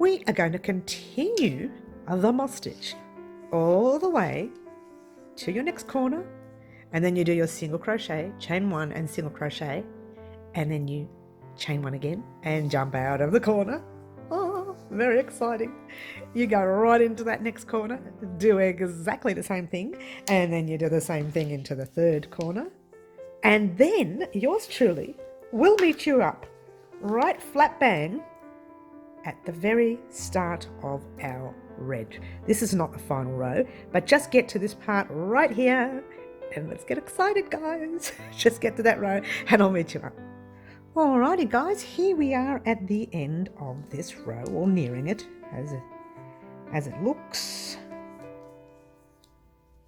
we are going to continue the moss stitch all the way to your next corner, and then you do your single crochet, chain one and single crochet, and then you chain one again and jump out of the corner. Oh, very exciting. You go right into that next corner, do exactly the same thing, and then you do the same thing into the third corner, and then yours truly will meet you up right flat bang at the very start of our red. This is not the final row, but just get to this part right here and let's get excited, guys. Just get to that row and I'll meet you up. Alrighty guys, here we are at the end of this row, or nearing it as it looks.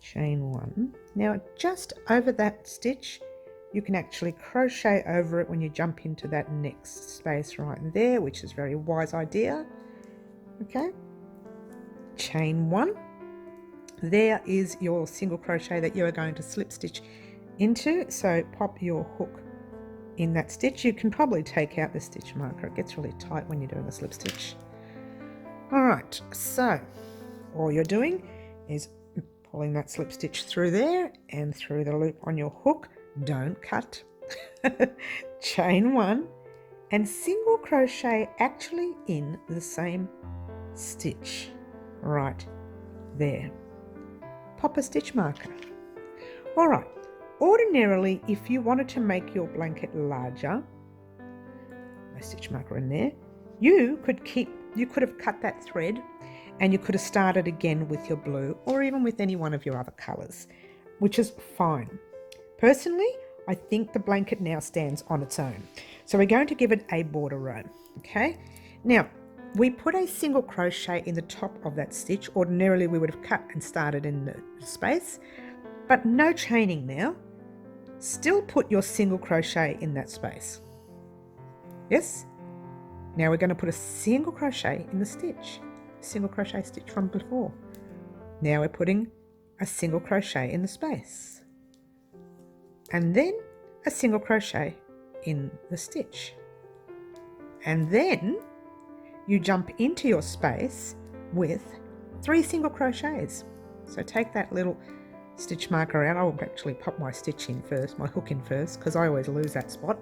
Chain 1. Now just over that stitch, you can actually crochet over it when you jump into that next space right there, which is a very wise idea. Okay, chain 1. There is your single crochet that you are going to slip stitch into, so pop your hook in that stitch. You can probably take out the stitch marker, it gets really tight when you're doing the slip stitch. Alright, so all you're doing is pulling that slip stitch through there and through the loop on your hook. Don't cut. Chain 1 and single crochet actually in the same stitch right there. Pop a stitch marker. Alright, ordinarily if you wanted to make your blanket larger, a stitch marker in there, you could have cut that thread and you could have started again with your blue or even with any one of your other colours, which is fine. Personally, I think the blanket now stands on its own. So we're going to give it a border row, okay? Now, we put a single crochet in the top of that stitch. Ordinarily, we would have cut and started in the space, but no chaining now. Still put your single crochet in that space. Yes? Now we're going to put a single crochet in the stitch, single crochet stitch from before. Now we're putting a single crochet in the space and then a single crochet in the stitch, and then you jump into your space with 3 single crochets. So take that little stitch marker out. I'll actually pop my stitch in first, my hook in first, because I always lose that spot.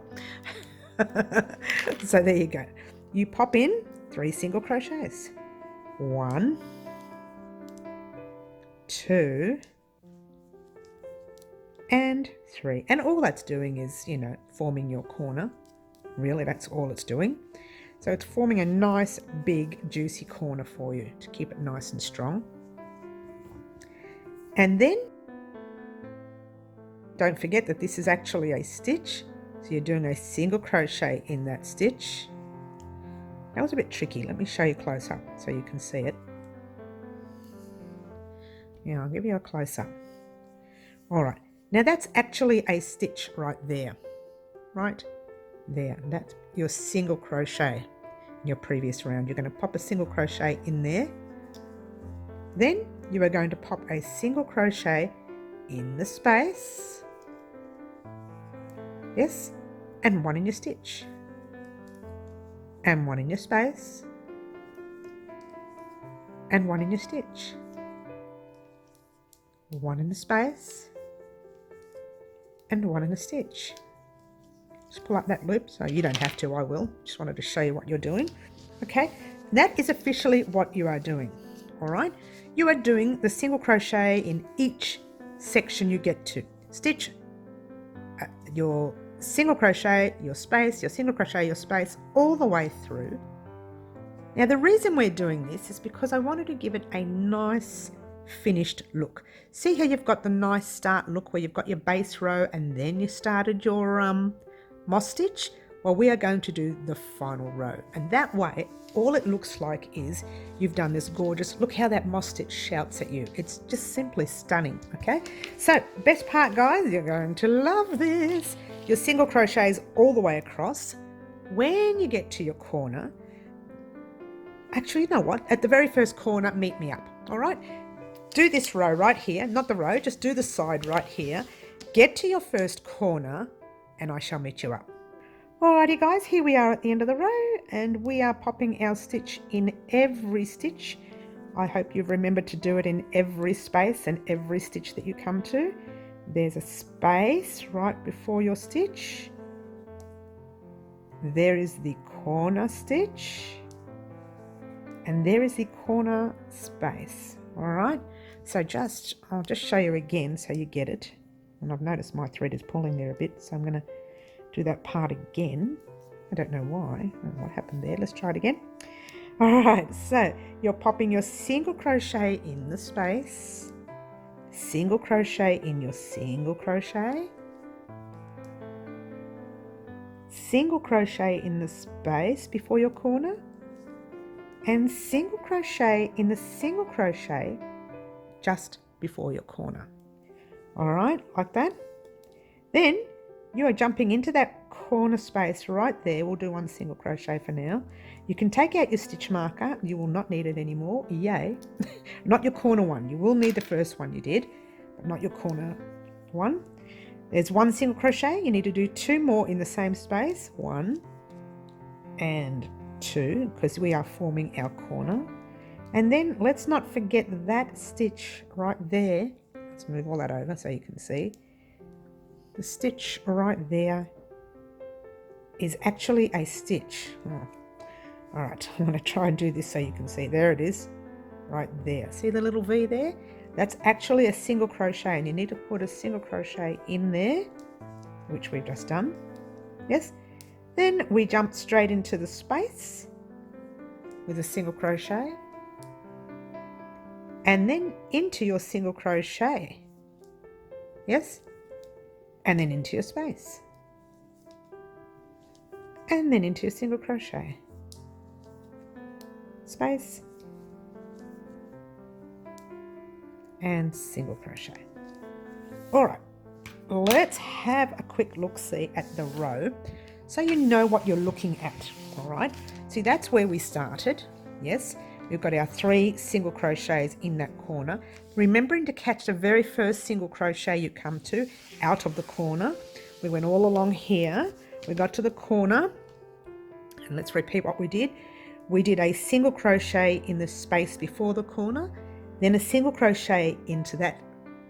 So there you go. You pop in 3 single crochets. 1, 2, and 3. And all that's doing is, forming your corner. Really, that's all it's doing. So it's forming a nice, big, juicy corner for you to keep it nice and strong. And then, don't forget that this is actually a stitch. So you're doing a single crochet in that stitch. That was a bit tricky. Let me show you close up so you can see it. Yeah, I'll give you a close up. All right. Now that's actually a stitch right there. Right there. That's your single crochet in your previous round. You're going to pop a single crochet in there. Then you are going to pop a single crochet in the space. Yes. And 1 in your stitch. And 1 in your space. And 1 in your stitch. 1 in the space. And 1 in the stitch. Just pull up that loop, so you don't have to, I will. Just wanted to show you what you're doing. Okay, that is officially what you are doing. All right, you are doing the single crochet in each section you get to. Stitch your single crochet, your space, your single crochet, your space, all the way through. Now the reason we're doing this is because I wanted to give it a nice finished look. See how you've got the nice start look where you've got your base row and then you started your moss stitch? Well, we are going to do the final row, and that way all it looks like is you've done this gorgeous, look how that moss stitch shouts at you. It's just simply stunning. Okay, so best part guys, you're going to love this. Your single crochets all the way across. When you get to your corner, actually, you know what, at the very first corner, meet me up. All right, do this row right here, not the row, just do the side right here. Get to your first corner and I shall meet you up. Alrighty guys, here we are at the end of the row and we are popping our stitch in every stitch. I hope you've remembered to do it in every space and every stitch that you come to. There's a space right before your stitch. There is the corner stitch. And there is the corner space. Alright, so I'll just show you again so you get it. And I've noticed my thread is pulling there a bit, so I'm going to do that part again. I don't know why. I don't know what happened there. Let's try it again. All right, so you're popping your single crochet in the space, single crochet in your single crochet, single crochet in the space before your corner, and single crochet in the single crochet just before your corner. All right, like that. Then you are jumping into that corner space right there. We'll do one single crochet for now. You can take out your stitch marker. You will not need it anymore. Yay. Not your corner one. You will need the first one you did, but not your corner one. There's one single crochet. You need to do 2 more in the same space. 1 and 2, because we are forming our corner. And then let's not forget that stitch right there. Let's move all that over so you can see. The stitch right there is actually a stitch. Oh. All right, I'm going to try and do this so you can see. There it is, right there. See the little V there? That's actually a single crochet, and you need to put a single crochet in there, which we've just done. Yes. Then we jump straight into the space with a single crochet, and then into your single crochet. Yes. And then into your space, and then into your single crochet, space, and single crochet. All right, let's have a quick look-see at the row so you know what you're looking at. All right, see, that's where we started. Yes, we've got our 3 single crochets in that corner, remembering to catch the very first single crochet you come to out of the corner. We went all along here, we got to the corner, and let's repeat what we did. We did a single crochet in the space before the corner, then a single crochet into that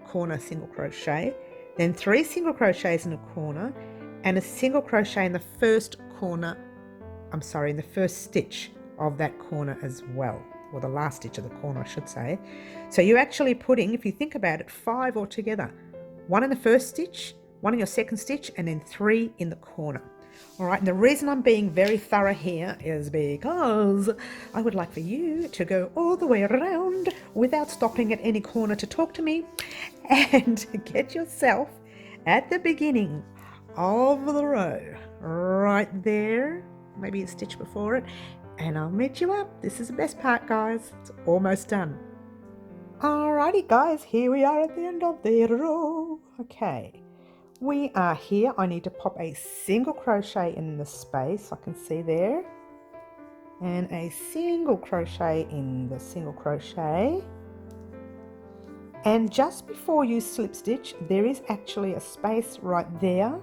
corner single crochet, then 3 single crochets in a corner, and a single crochet in the first corner, in the first stitch of that corner as well, or the last stitch of the corner, I should say. So you're actually putting, if you think about it, 5 altogether. 1 in the first stitch, 1 in your second stitch, and then 3 in the corner. All right, and the reason I'm being very thorough here is because I would like for you to go all the way around without stopping at any corner to talk to me, and get yourself at the beginning of the row, right there, maybe a stitch before it, and I'll meet you up. This is the best part, guys. It's almost done. Alrighty, guys, here we are at the end of the row. Okay, we are here. I need to pop a single crochet in the space, I can see there, and a single crochet in the single crochet. And just before you slip stitch, there is actually a space right there,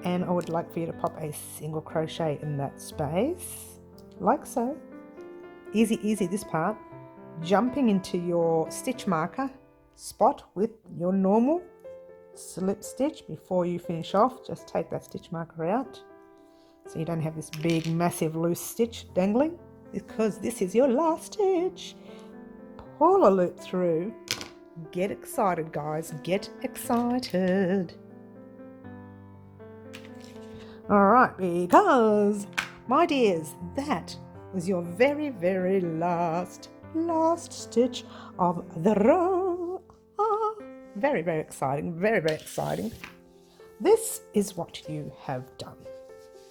and I would like for you to pop a single crochet in that space, like so. Easy, easy this part. Jumping into your stitch marker spot with your normal slip stitch. Before you finish off, just take that stitch marker out so you don't have this big massive loose stitch dangling, because this is your last stitch. Pull a loop through. Get excited, guys, get excited. All right, because my dears, that was your very, very last stitch of the row. Very, very exciting, very, very exciting. This is what you have done.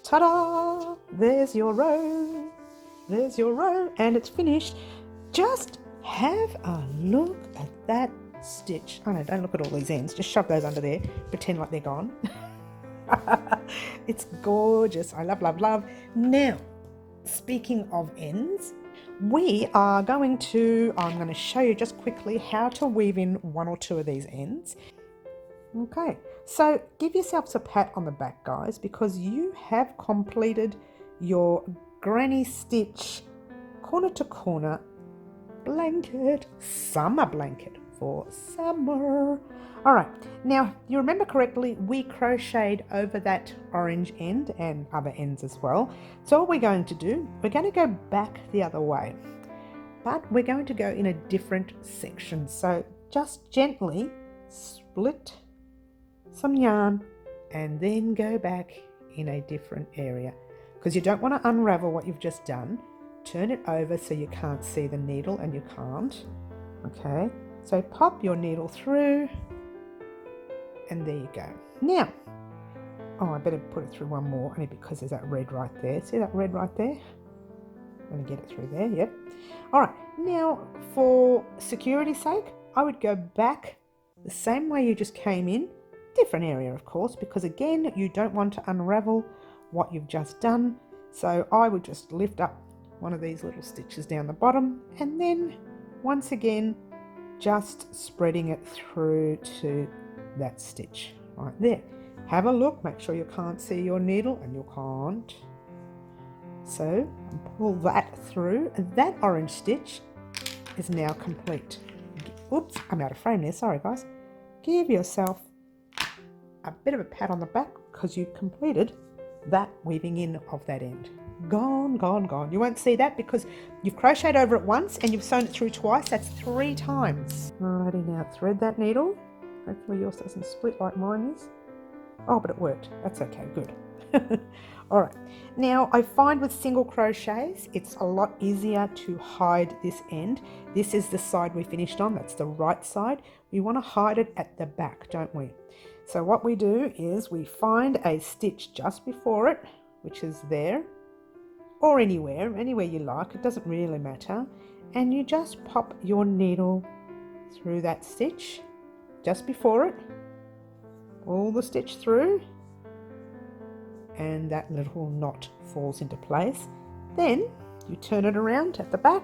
Ta-da! There's your row, and it's finished. Just have a look at that stitch. Oh no, don't look at all these ends, just shove those under there, pretend like they're gone. It's gorgeous. I love, love, love. Now, speaking of ends, I'm going to show you just quickly how to weave in 1 or 2 of these ends. Okay, so give yourselves a pat on the back, guys, because you have completed your granny stitch corner to corner blanket, summer blanket for summer. All right, now you remember correctly, we crocheted over that orange end and other ends as well. So what we're going to do, we're going to go back the other way, but we're going to go in a different section. So just gently split some yarn and then go back in a different area, because you don't want to unravel what you've just done. Turn it over so you can't see the needle, and you can't. Okay, so pop your needle through, and there you go. Now, Oh, I better put it through one more, only because there's that red right there. See that red right there? I'm going to get it through there, yep. All right, now for security's sake, I would go back the same way you just came in, different area of course, because again, you don't want to unravel what you've just done. So I would just lift up one of these little stitches down the bottom, and then once again, just spreading it through to that stitch right there. Have a look, make sure you can't see your needle, and you can't. So pull that through, and that orange stitch is now complete. Oops, I'm out of frame there, sorry guys. Give yourself a bit of a pat on the back because you completed that weaving in of that end. Gone, gone, gone. You won't see that because you've crocheted over it once and you've sewn it through twice. That's 3 times. Alrighty, now thread that needle. Hopefully yours doesn't split like mine is. Oh, but it worked. That's okay, good. All right, now I find with single crochets, it's a lot easier to hide this end. This is the side we finished on, that's the right side. We want to hide it at the back, don't we? So what we do is we find a stitch just before it, which is there, or anywhere you like, it doesn't really matter. And you just pop your needle through that stitch just before it, pull the stitch through, and that little knot falls into place. Then you turn it around at the back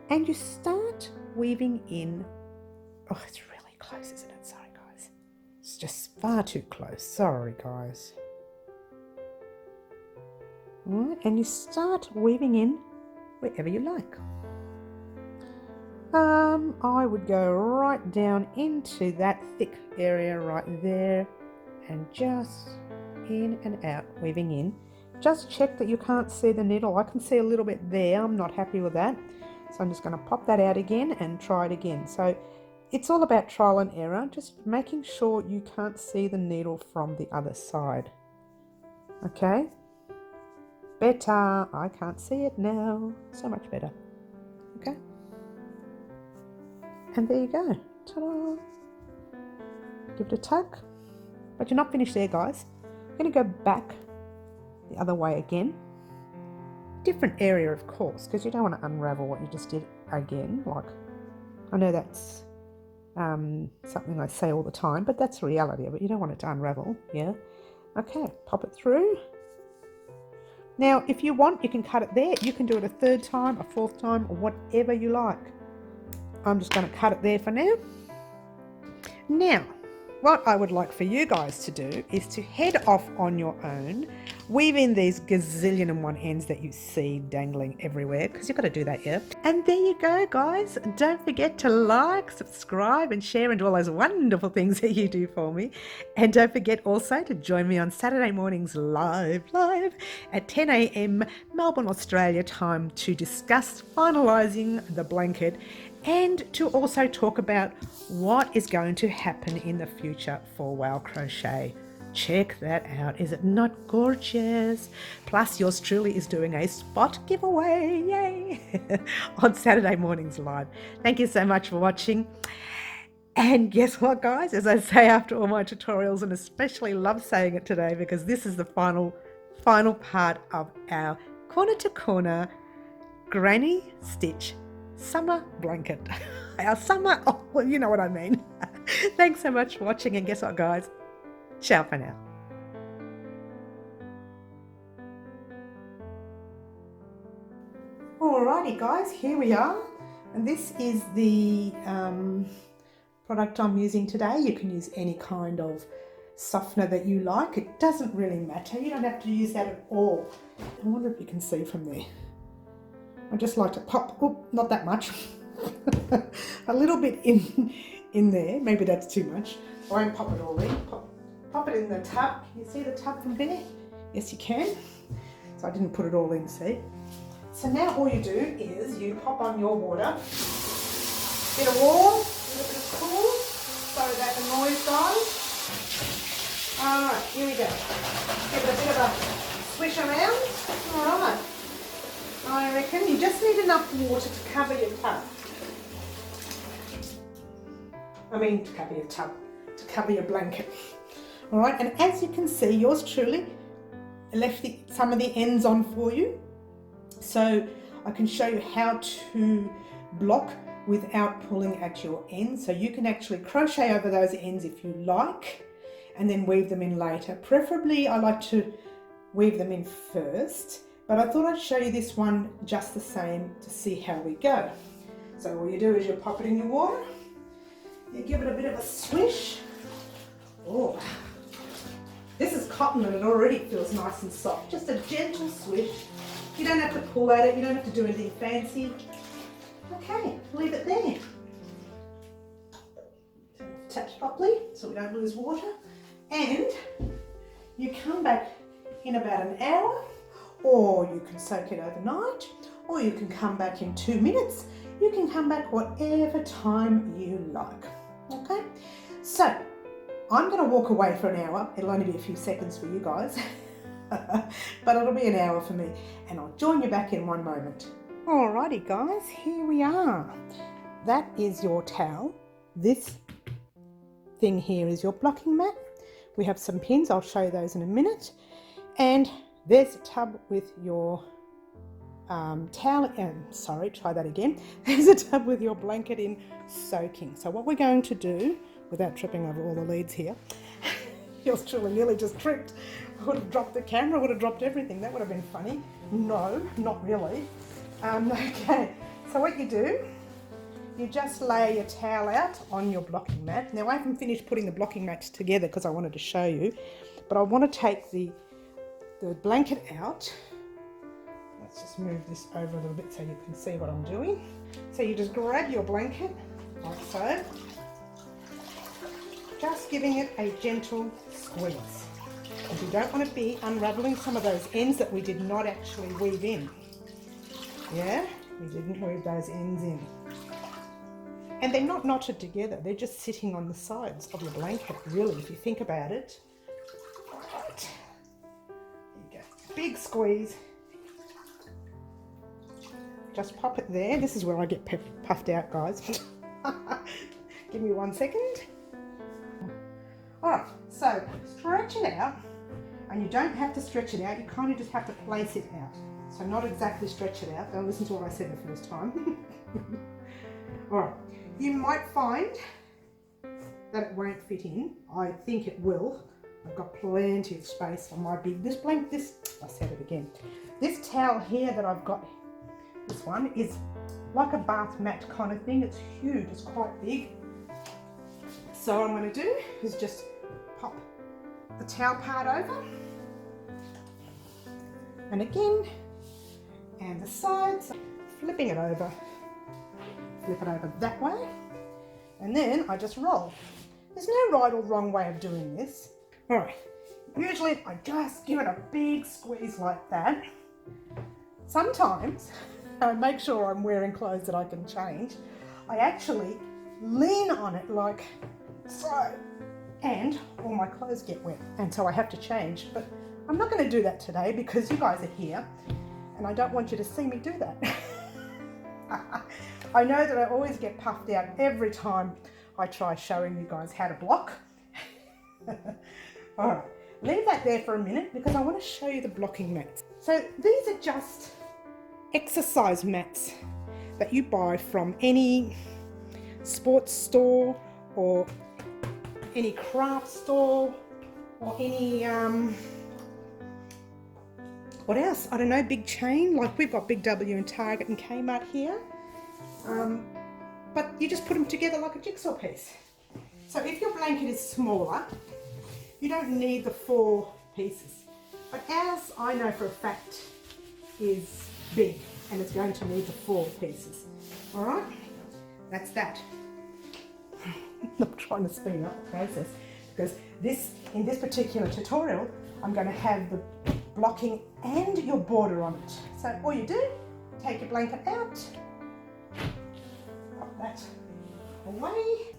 and you start weaving in. Oh, it's really close, isn't it? Sorry guys, it's just far too close. Sorry guys. All right, and you start weaving in wherever you like. I would go right down into that thick area right there and just in and out, weaving in. Just check that you can't see the needle. I can see a little bit there. I'm not happy with that. So I'm just going to pop that out again and try it again. So it's all about trial and error, just making sure you can't see the needle from the other side. Okay? Better. I can't see it now. So much better. Okay? And there you go. Ta-da! Give it a tug. But you're not finished there, guys. I'm going to go back the other way again. Different area, of course, because you don't want to unravel what you just did again. Like, I know that's something I say all the time, but that's the reality of it. You don't want it to unravel, yeah? Okay, pop it through. Now, if you want, you can cut it there. You can do it a 3rd time, a 4th time, or whatever you like. I'm just going to cut it there for now. Now, what I would like for you guys to do is to head off on your own, weave in these gazillion and one ends that you see dangling everywhere, because you've got to do that, yeah? And there you go, guys. Don't forget to like, subscribe and share and do all those wonderful things that you do for me. And don't forget also to join me on Saturday mornings live at 10 a.m. Melbourne, Australia time to discuss finalising the blanket and to also talk about what is going to happen in the future for Wow Crochet. Check that out. Is it not gorgeous? Plus, yours truly is doing a spot giveaway, yay, on Saturday mornings live. Thank you so much for watching. And guess what, guys? As I say after all my tutorials, and especially love saying it today because this is the final part of our corner to corner granny stitch summer blanket. Our summer, oh, well, you know what I mean. Thanks so much for watching, and guess what, guys? Ciao for now. Alrighty guys, here we are, and this is the product I'm using today. You can use any kind of softener that you like. It doesn't really matter. You don't have to use that at all. I wonder if you can see from there. I just like to pop, oh, not that much, a little bit in there. Maybe that's too much. I won't pop it all in. Pop it in the tub. Can you see the tub from there? Yes, you can. So I didn't put it all in, see? So now all you do is you pop on your water, bit of warm, a little bit of cool, so that the noise goes. All right, here we go. Give it a bit of a swish around. All right. I reckon you just need enough water to cover your tub. To cover your blanket. All right, and as you can see, yours truly left some of the ends on for you. So I can show you how to block without pulling at your ends. So you can actually crochet over those ends if you like, and then weave them in later. Preferably, I like to weave them in first, but I thought I'd show you this one just the same to see how we go. So all you do is you pop it in your water, you give it a bit of a swish. Oh, this is cotton and it already feels nice and soft. Just a gentle swish. You don't have to pull at it, you don't have to do anything fancy. Okay, leave it there. Tap properly so we don't lose water. And you come back in about an hour, or you can soak it overnight, or you can come back in 2 minutes. You can come back whatever time you like. Okay, so I'm going to walk away for an hour. It'll only be a few seconds for you guys, but it'll be an hour for me, and I'll join you back in one moment. Alrighty guys, here we are. That is your towel. This thing here is your blocking mat. We have some pins, I'll show you those in a minute. And there's a tub with your towel, try that again. There's a tub with your blanket in soaking. So what we're going to do, without tripping over all the leads here, yours truly nearly just tripped. I would have dropped the camera, would have dropped everything. That would have been funny. No, not really. Okay, so what you do, you just lay your towel out on your blocking mat. Now I haven't finished putting the blocking mats together because I wanted to show you, but I want to take the blanket out. Let's just move this over a little bit so you can see what I'm doing. So you just grab your blanket like so, just giving it a gentle squeeze. Because you don't want to be unraveling some of those ends that we did not actually weave in. Yeah, we didn't weave those ends in. And they're not knotted together, they're just sitting on the sides of your blanket, really, if you think about it. Right. There you go. Big squeeze. Just pop it there. This is where I get puffed out, guys. Give me 1 second. Alright, so stretch it out. And you don't have to stretch it out, you kind of just have to place it out. So not exactly stretch it out. Don't listen to what I said the first time. Alright, you might find that it won't fit in. I think it will. I've got plenty of space on my big, I said it again. This towel here that I've got, this one, is like a bath mat kind of thing. It's huge, it's quite big. So what I'm going to do is just pop the towel part over. And again, and the sides, flipping it over, flip it over that way, and then I just roll. There's no right or wrong way of doing this. All right, usually I just give it a big squeeze like that. Sometimes, I make sure I'm wearing clothes that I can change, I actually lean on it like so, and all my clothes get wet, and so I have to change. But I'm not going to do that today because you guys are here, and I don't want you to see me do that. I know that I always get puffed out every time I try showing you guys how to block. All right, leave that there for a minute because I want to show you the blocking mats. So these are just exercise mats that you buy from any sports store or any craft store or any what else? I don't know, big chain, like we've got Big W and Target and Kmart here. But you just put them together like a jigsaw piece. So if your blanket is smaller, you don't need the 4 pieces. But ours, I know for a fact, is big and it's going to need the 4 pieces. All right, that's that. I'm trying to speed up the process because in this particular tutorial, I'm going to have the blocking and your border on it. So all you do, take your blanket out, pop that away,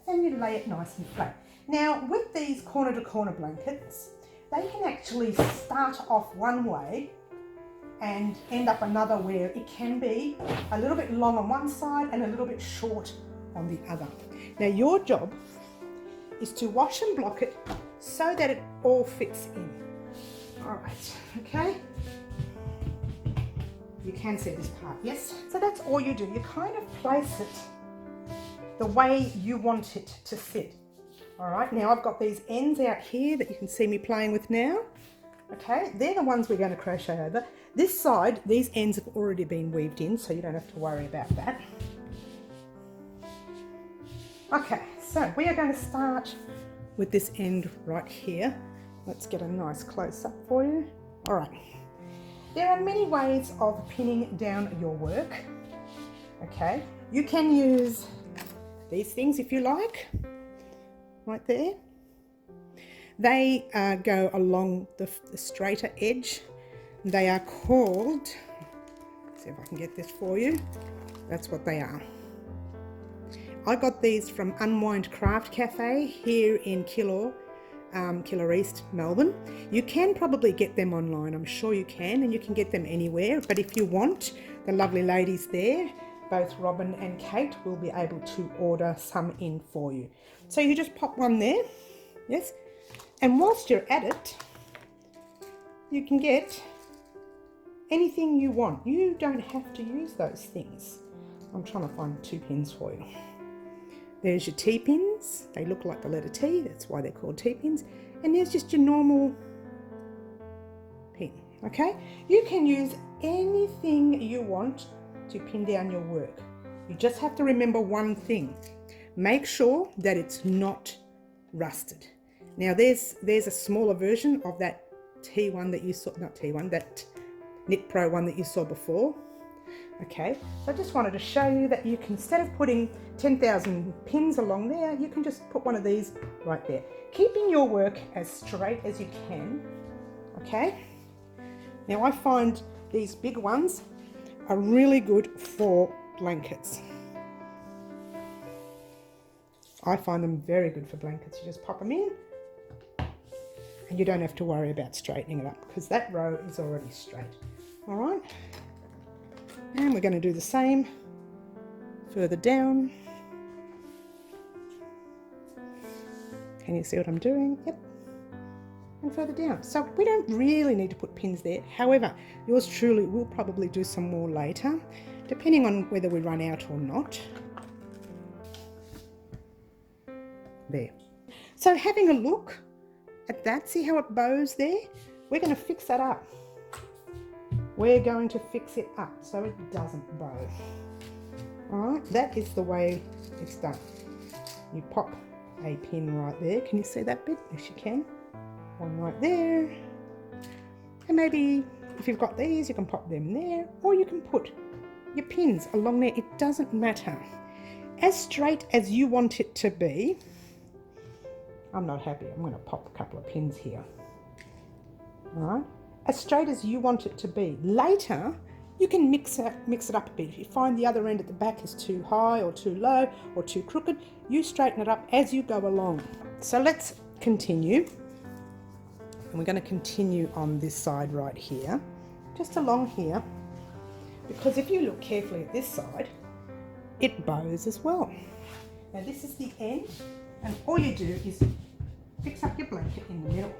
and you lay it nice and flat. Now with these corner to corner blankets, they can actually start off one way and end up another where it can be a little bit long on one side and a little bit short on the other. Now your job is to wash and block it so that it all fits in. All right, okay. You can see this part, yes? So that's all you do. You kind of place it the way you want it to fit. All right, now I've got these ends out here that you can see me playing with now. Okay, they're the ones we're going to crochet over. This side, these ends have already been weaved in, so you don't have to worry about that. Okay, so we are going to start with this end right here. Let's get a nice close-up for you. All right. There are many ways of pinning down your work. Okay, you can use these things if you like, right there. They go along the straighter edge. They are called, let's see if I can get this for you. That's what they are. I got these from Unwind Craft Cafe here in Killor East, Melbourne. You can probably get them online, I'm sure you can, and you can get them anywhere. But if you want, the lovely ladies there, both Robin and Kate, will be able to order some in for you. So you just pop one there, yes? And whilst you're at it, you can get anything you want. You don't have to use those things. I'm trying to find 2 pins for you. There's your T-pins. They look like the letter T, that's why they're called T-pins. And there's just your normal pin, okay? You can use anything you want to pin down your work. You just have to remember one thing. Make sure that it's not rusted. Now there's a smaller version of that T1 that you saw, not T1, that Knit Pro one that you saw before. Okay, so I just wanted to show you that you can, instead of putting 10,000 pins along there, you can just put one of these right there, keeping your work as straight as you can. Okay, now I find these big ones are really good for blankets. I find them very good for blankets. You just pop them in and you don't have to worry about straightening it up because that row is already straight. All right, and we're going to do the same further down. Can you see what I'm doing? Yep. And further down. So we don't really need to put pins there. However, yours truly will probably do some more later, depending on whether we run out or not. There. So having a look at that, see how it bows there? We're going to fix that up. We're going to fix it up so it doesn't bow. All right, that is the way it's done. You pop a pin right there. Can you see that bit? Yes, you can. One right there. And maybe if you've got these, you can pop them there, or you can put your pins along there. It doesn't matter. As straight as you want it to be. I'm not happy. I'm going to pop a couple of pins here. All right. As straight as you want it to be. Later, you can mix it up a bit. If you find the other end at the back is too high or too low or too crooked, you straighten it up as you go along. So let's continue. And we're going to continue on this side right here, just along here, because if you look carefully at this side, it bows as well. Now this is the end, and all you do is fix up your blanket in the middle.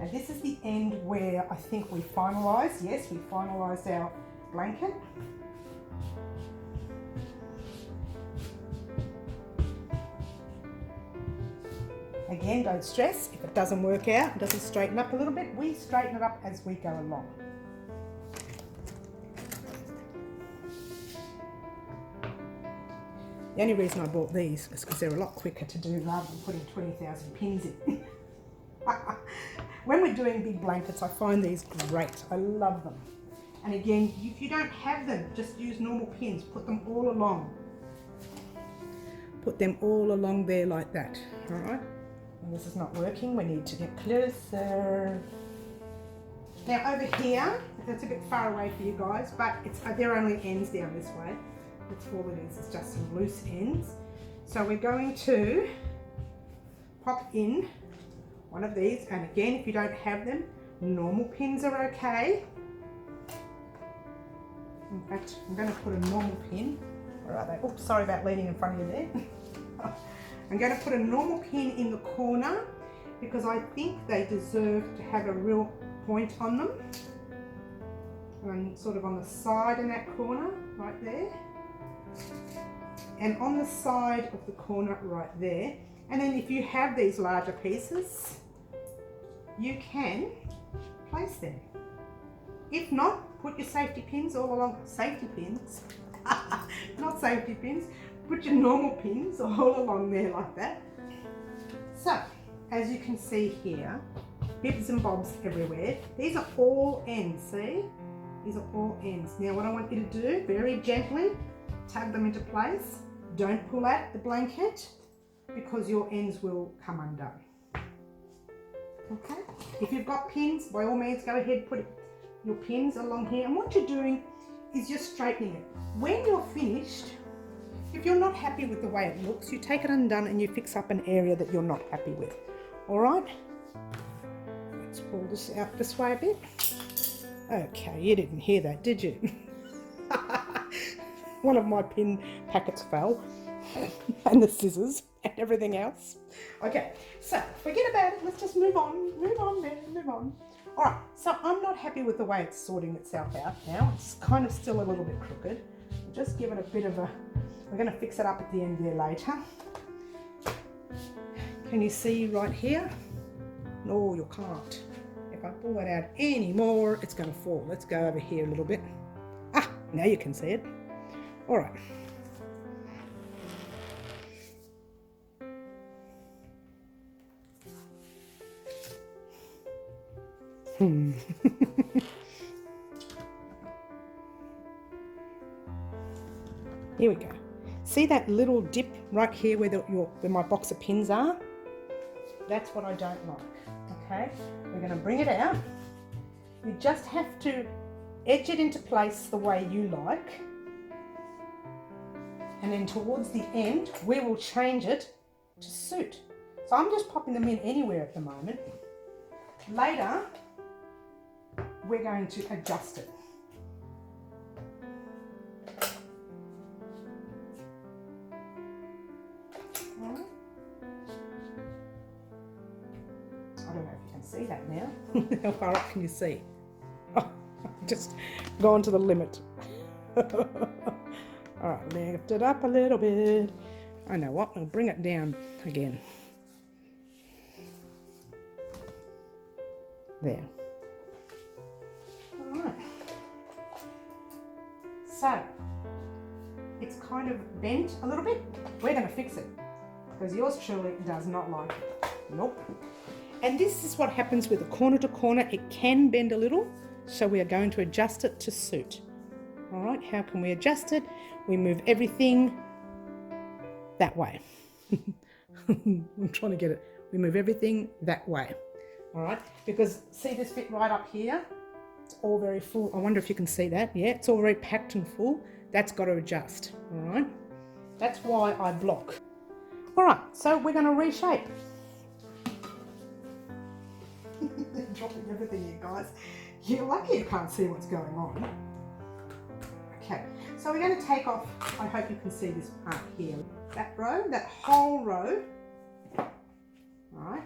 And this is the end where I think we finalised. Yes, we finalised our blanket. Again, don't stress. If it doesn't work out, it doesn't straighten up a little bit, we straighten it up as we go along. The only reason I bought these was because they're a lot quicker to do rather than putting 20,000 pins in. When we're doing big blankets, I find these great. I love them. And again, if you don't have them, just use normal pins. Put them all along. Put them all along there like that. All right. And this is not working. We need to get closer. Now over here, that's a bit far away for you guys, but they're only ends down this way. That's all it is. It's just some loose ends. So we're going to pop in one of these, and again, if you don't have them, normal pins are okay. In fact, I'm going to put a normal pin. Where are they? Oops, sorry about leaning in front of you there. I'm going to put a normal pin in the corner, because I think they deserve to have a real point on them, and sort of on the side in that corner right there, and on the side of the corner right there. And then if you have these larger pieces, you can place them. If not, put your safety pins all along. Safety pins, not safety pins, put your normal pins all along there like that. So as you can see here, bibs and bobs everywhere. These are all ends, see? These are all ends. Now what I want you to do, very gently, tug them into place. Don't pull out the blanket because your ends will come undone. Okay? If you've got pins, by all means go ahead, put your pins along here. And what you're doing is you're straightening it. When you're finished, if you're not happy with the way it looks, you take it undone and you fix up an area that you're not happy with. All right? Let's pull this out this way a bit. Okay, you didn't hear that, did you? One of my pin packets fell, and the scissors and everything else. Okay, so forget about it. Let's just move on, man, move on. All right, so I'm not happy with the way it's sorting itself out now. It's kind of still a little bit crooked. We'll just give it a bit of a, we're going to fix it up at the end there later. Can you see right here? No, you can't. If I pull that out anymore, it's going to fall. Let's go over here a little bit. Ah, now you can see it. All right. Here we go. See that little dip right here where where my box of pins are? That's what I don't like. Okay, we're going to bring it out. You just have to edge it into place the way you like. And then towards the end, we will change it to suit. So I'm just popping them in anywhere at the moment. Later, we're going to adjust it. All right. I don't know if you can see that now. How far up can you see? Oh, I've just gone to the limit. All right, lift it up a little bit. I know what, I'll bring it down again. There. All right. So, it's kind of bent a little bit. We're going to fix it because yours truly does not like it. Nope. And this is what happens with the corner to corner. It can bend a little, so we are going to adjust it to suit. All right, how can we adjust it? We move everything that way. I'm trying to get it. We move everything that way. All right, because see this bit right up here? It's all very full. I wonder if you can see that. Yeah, it's all very packed and full. That's got to adjust. All right, that's why I block. All right, so we're going to reshape. Dropping everything here, guys. You're lucky you can't see what's going on. Okay, so we're going to take off, I hope you can see this part here, that row, that whole row, right,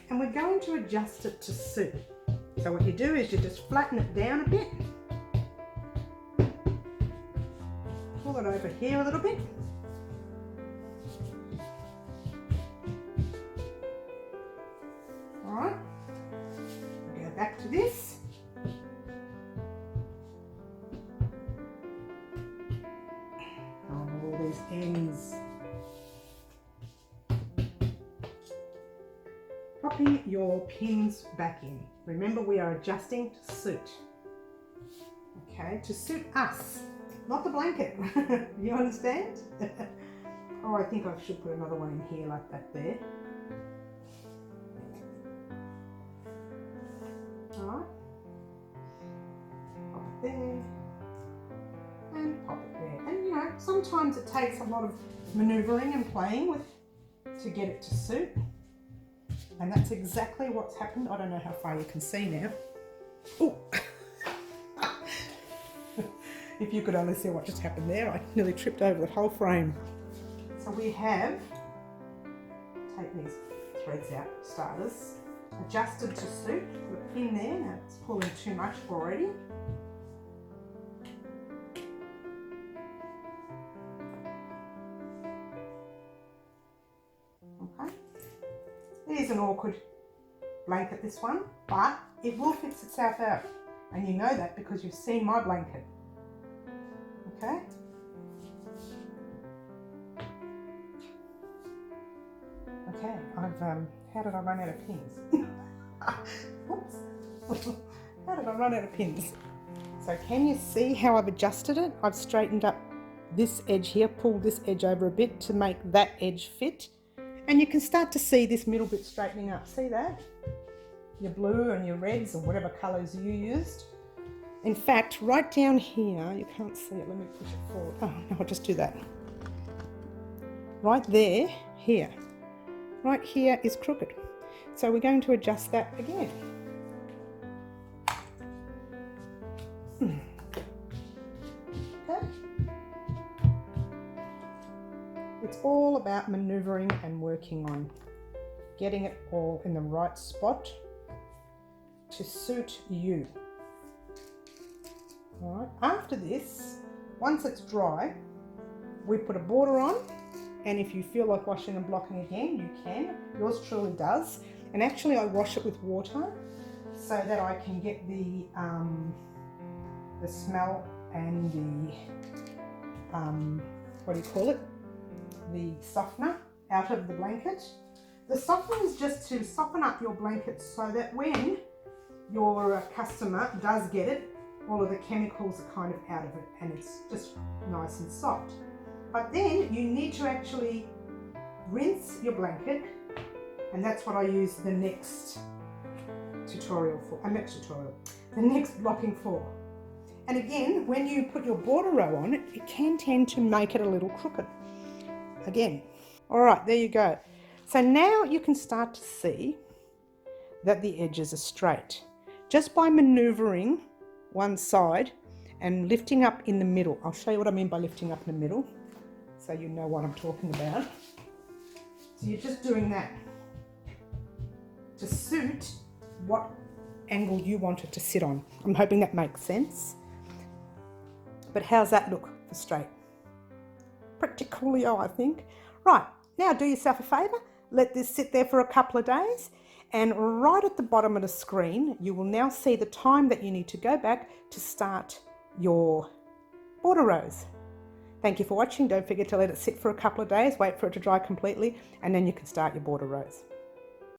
and we're going to adjust it to suit. So what you do is you just flatten it down a bit, pull it over here a little bit, all right, go back to this. Ends. Popping your pins back in. Remember, we are adjusting to suit. Okay, to suit us, not the blanket. You understand? Oh, I think I should put another one in here like that there. All right. Pop it there. And pop it there. And you know, sometimes it takes a lot of manoeuvring and playing with to get it to suit. And that's exactly what's happened. I don't know how far you can see now. Oh, if you could only see what just happened there, I nearly tripped over the whole frame. So we have, take these threads out for starters. Adjusted to suit, put a pin there, now it's pulling too much already. Okay, it is an awkward blanket, this one, but it will fix itself out, and you know that because you've seen my blanket. Okay. Okay, how did I run out of pins? Oops. How did I run out of pins? So can you see how I've adjusted it? I've straightened up this edge here, pulled this edge over a bit to make that edge fit. And you can start to see this middle bit straightening up. See that? Your blue and your reds or whatever colours you used. In fact, right down here, you can't see it, let me push it forward. Oh, no, I'll just do that. Right there, here. Right here is crooked. So we're going to adjust that again. Okay. It's all about manoeuvring and working on getting it all in the right spot to suit you. All right. After this, once it's dry, we put a border on, and if you feel like washing and blocking again, you can. Yours truly does. And actually I wash it with water so that I can get the smell and the, what do you call it? The softener out of the blanket. The softener is just to soften up your blanket so that when your customer does get it, all of the chemicals are kind of out of it and it's just nice and soft. But then you need to actually rinse your blanket, and that's what I use the next tutorial for, the next blocking for. And again, when you put your border row on, it can tend to make it a little crooked. Again. All right, there you go. So now you can start to see that the edges are straight. Just by manoeuvring one side and lifting up in the middle. I'll show you what I mean by lifting up in the middle, so you know what I'm talking about. So you're just doing that to suit what angle you want it to sit on. I'm hoping that makes sense. But how's that look for straight? Pretty coolio, I think. Right, now do yourself a favour. Let this sit there for a couple of days, and right at the bottom of the screen, you will now see the time that you need to go back to start your border rows. Thank you for watching. Don't forget to let it sit for a couple of days, wait for it to dry completely, and then you can start your border rows.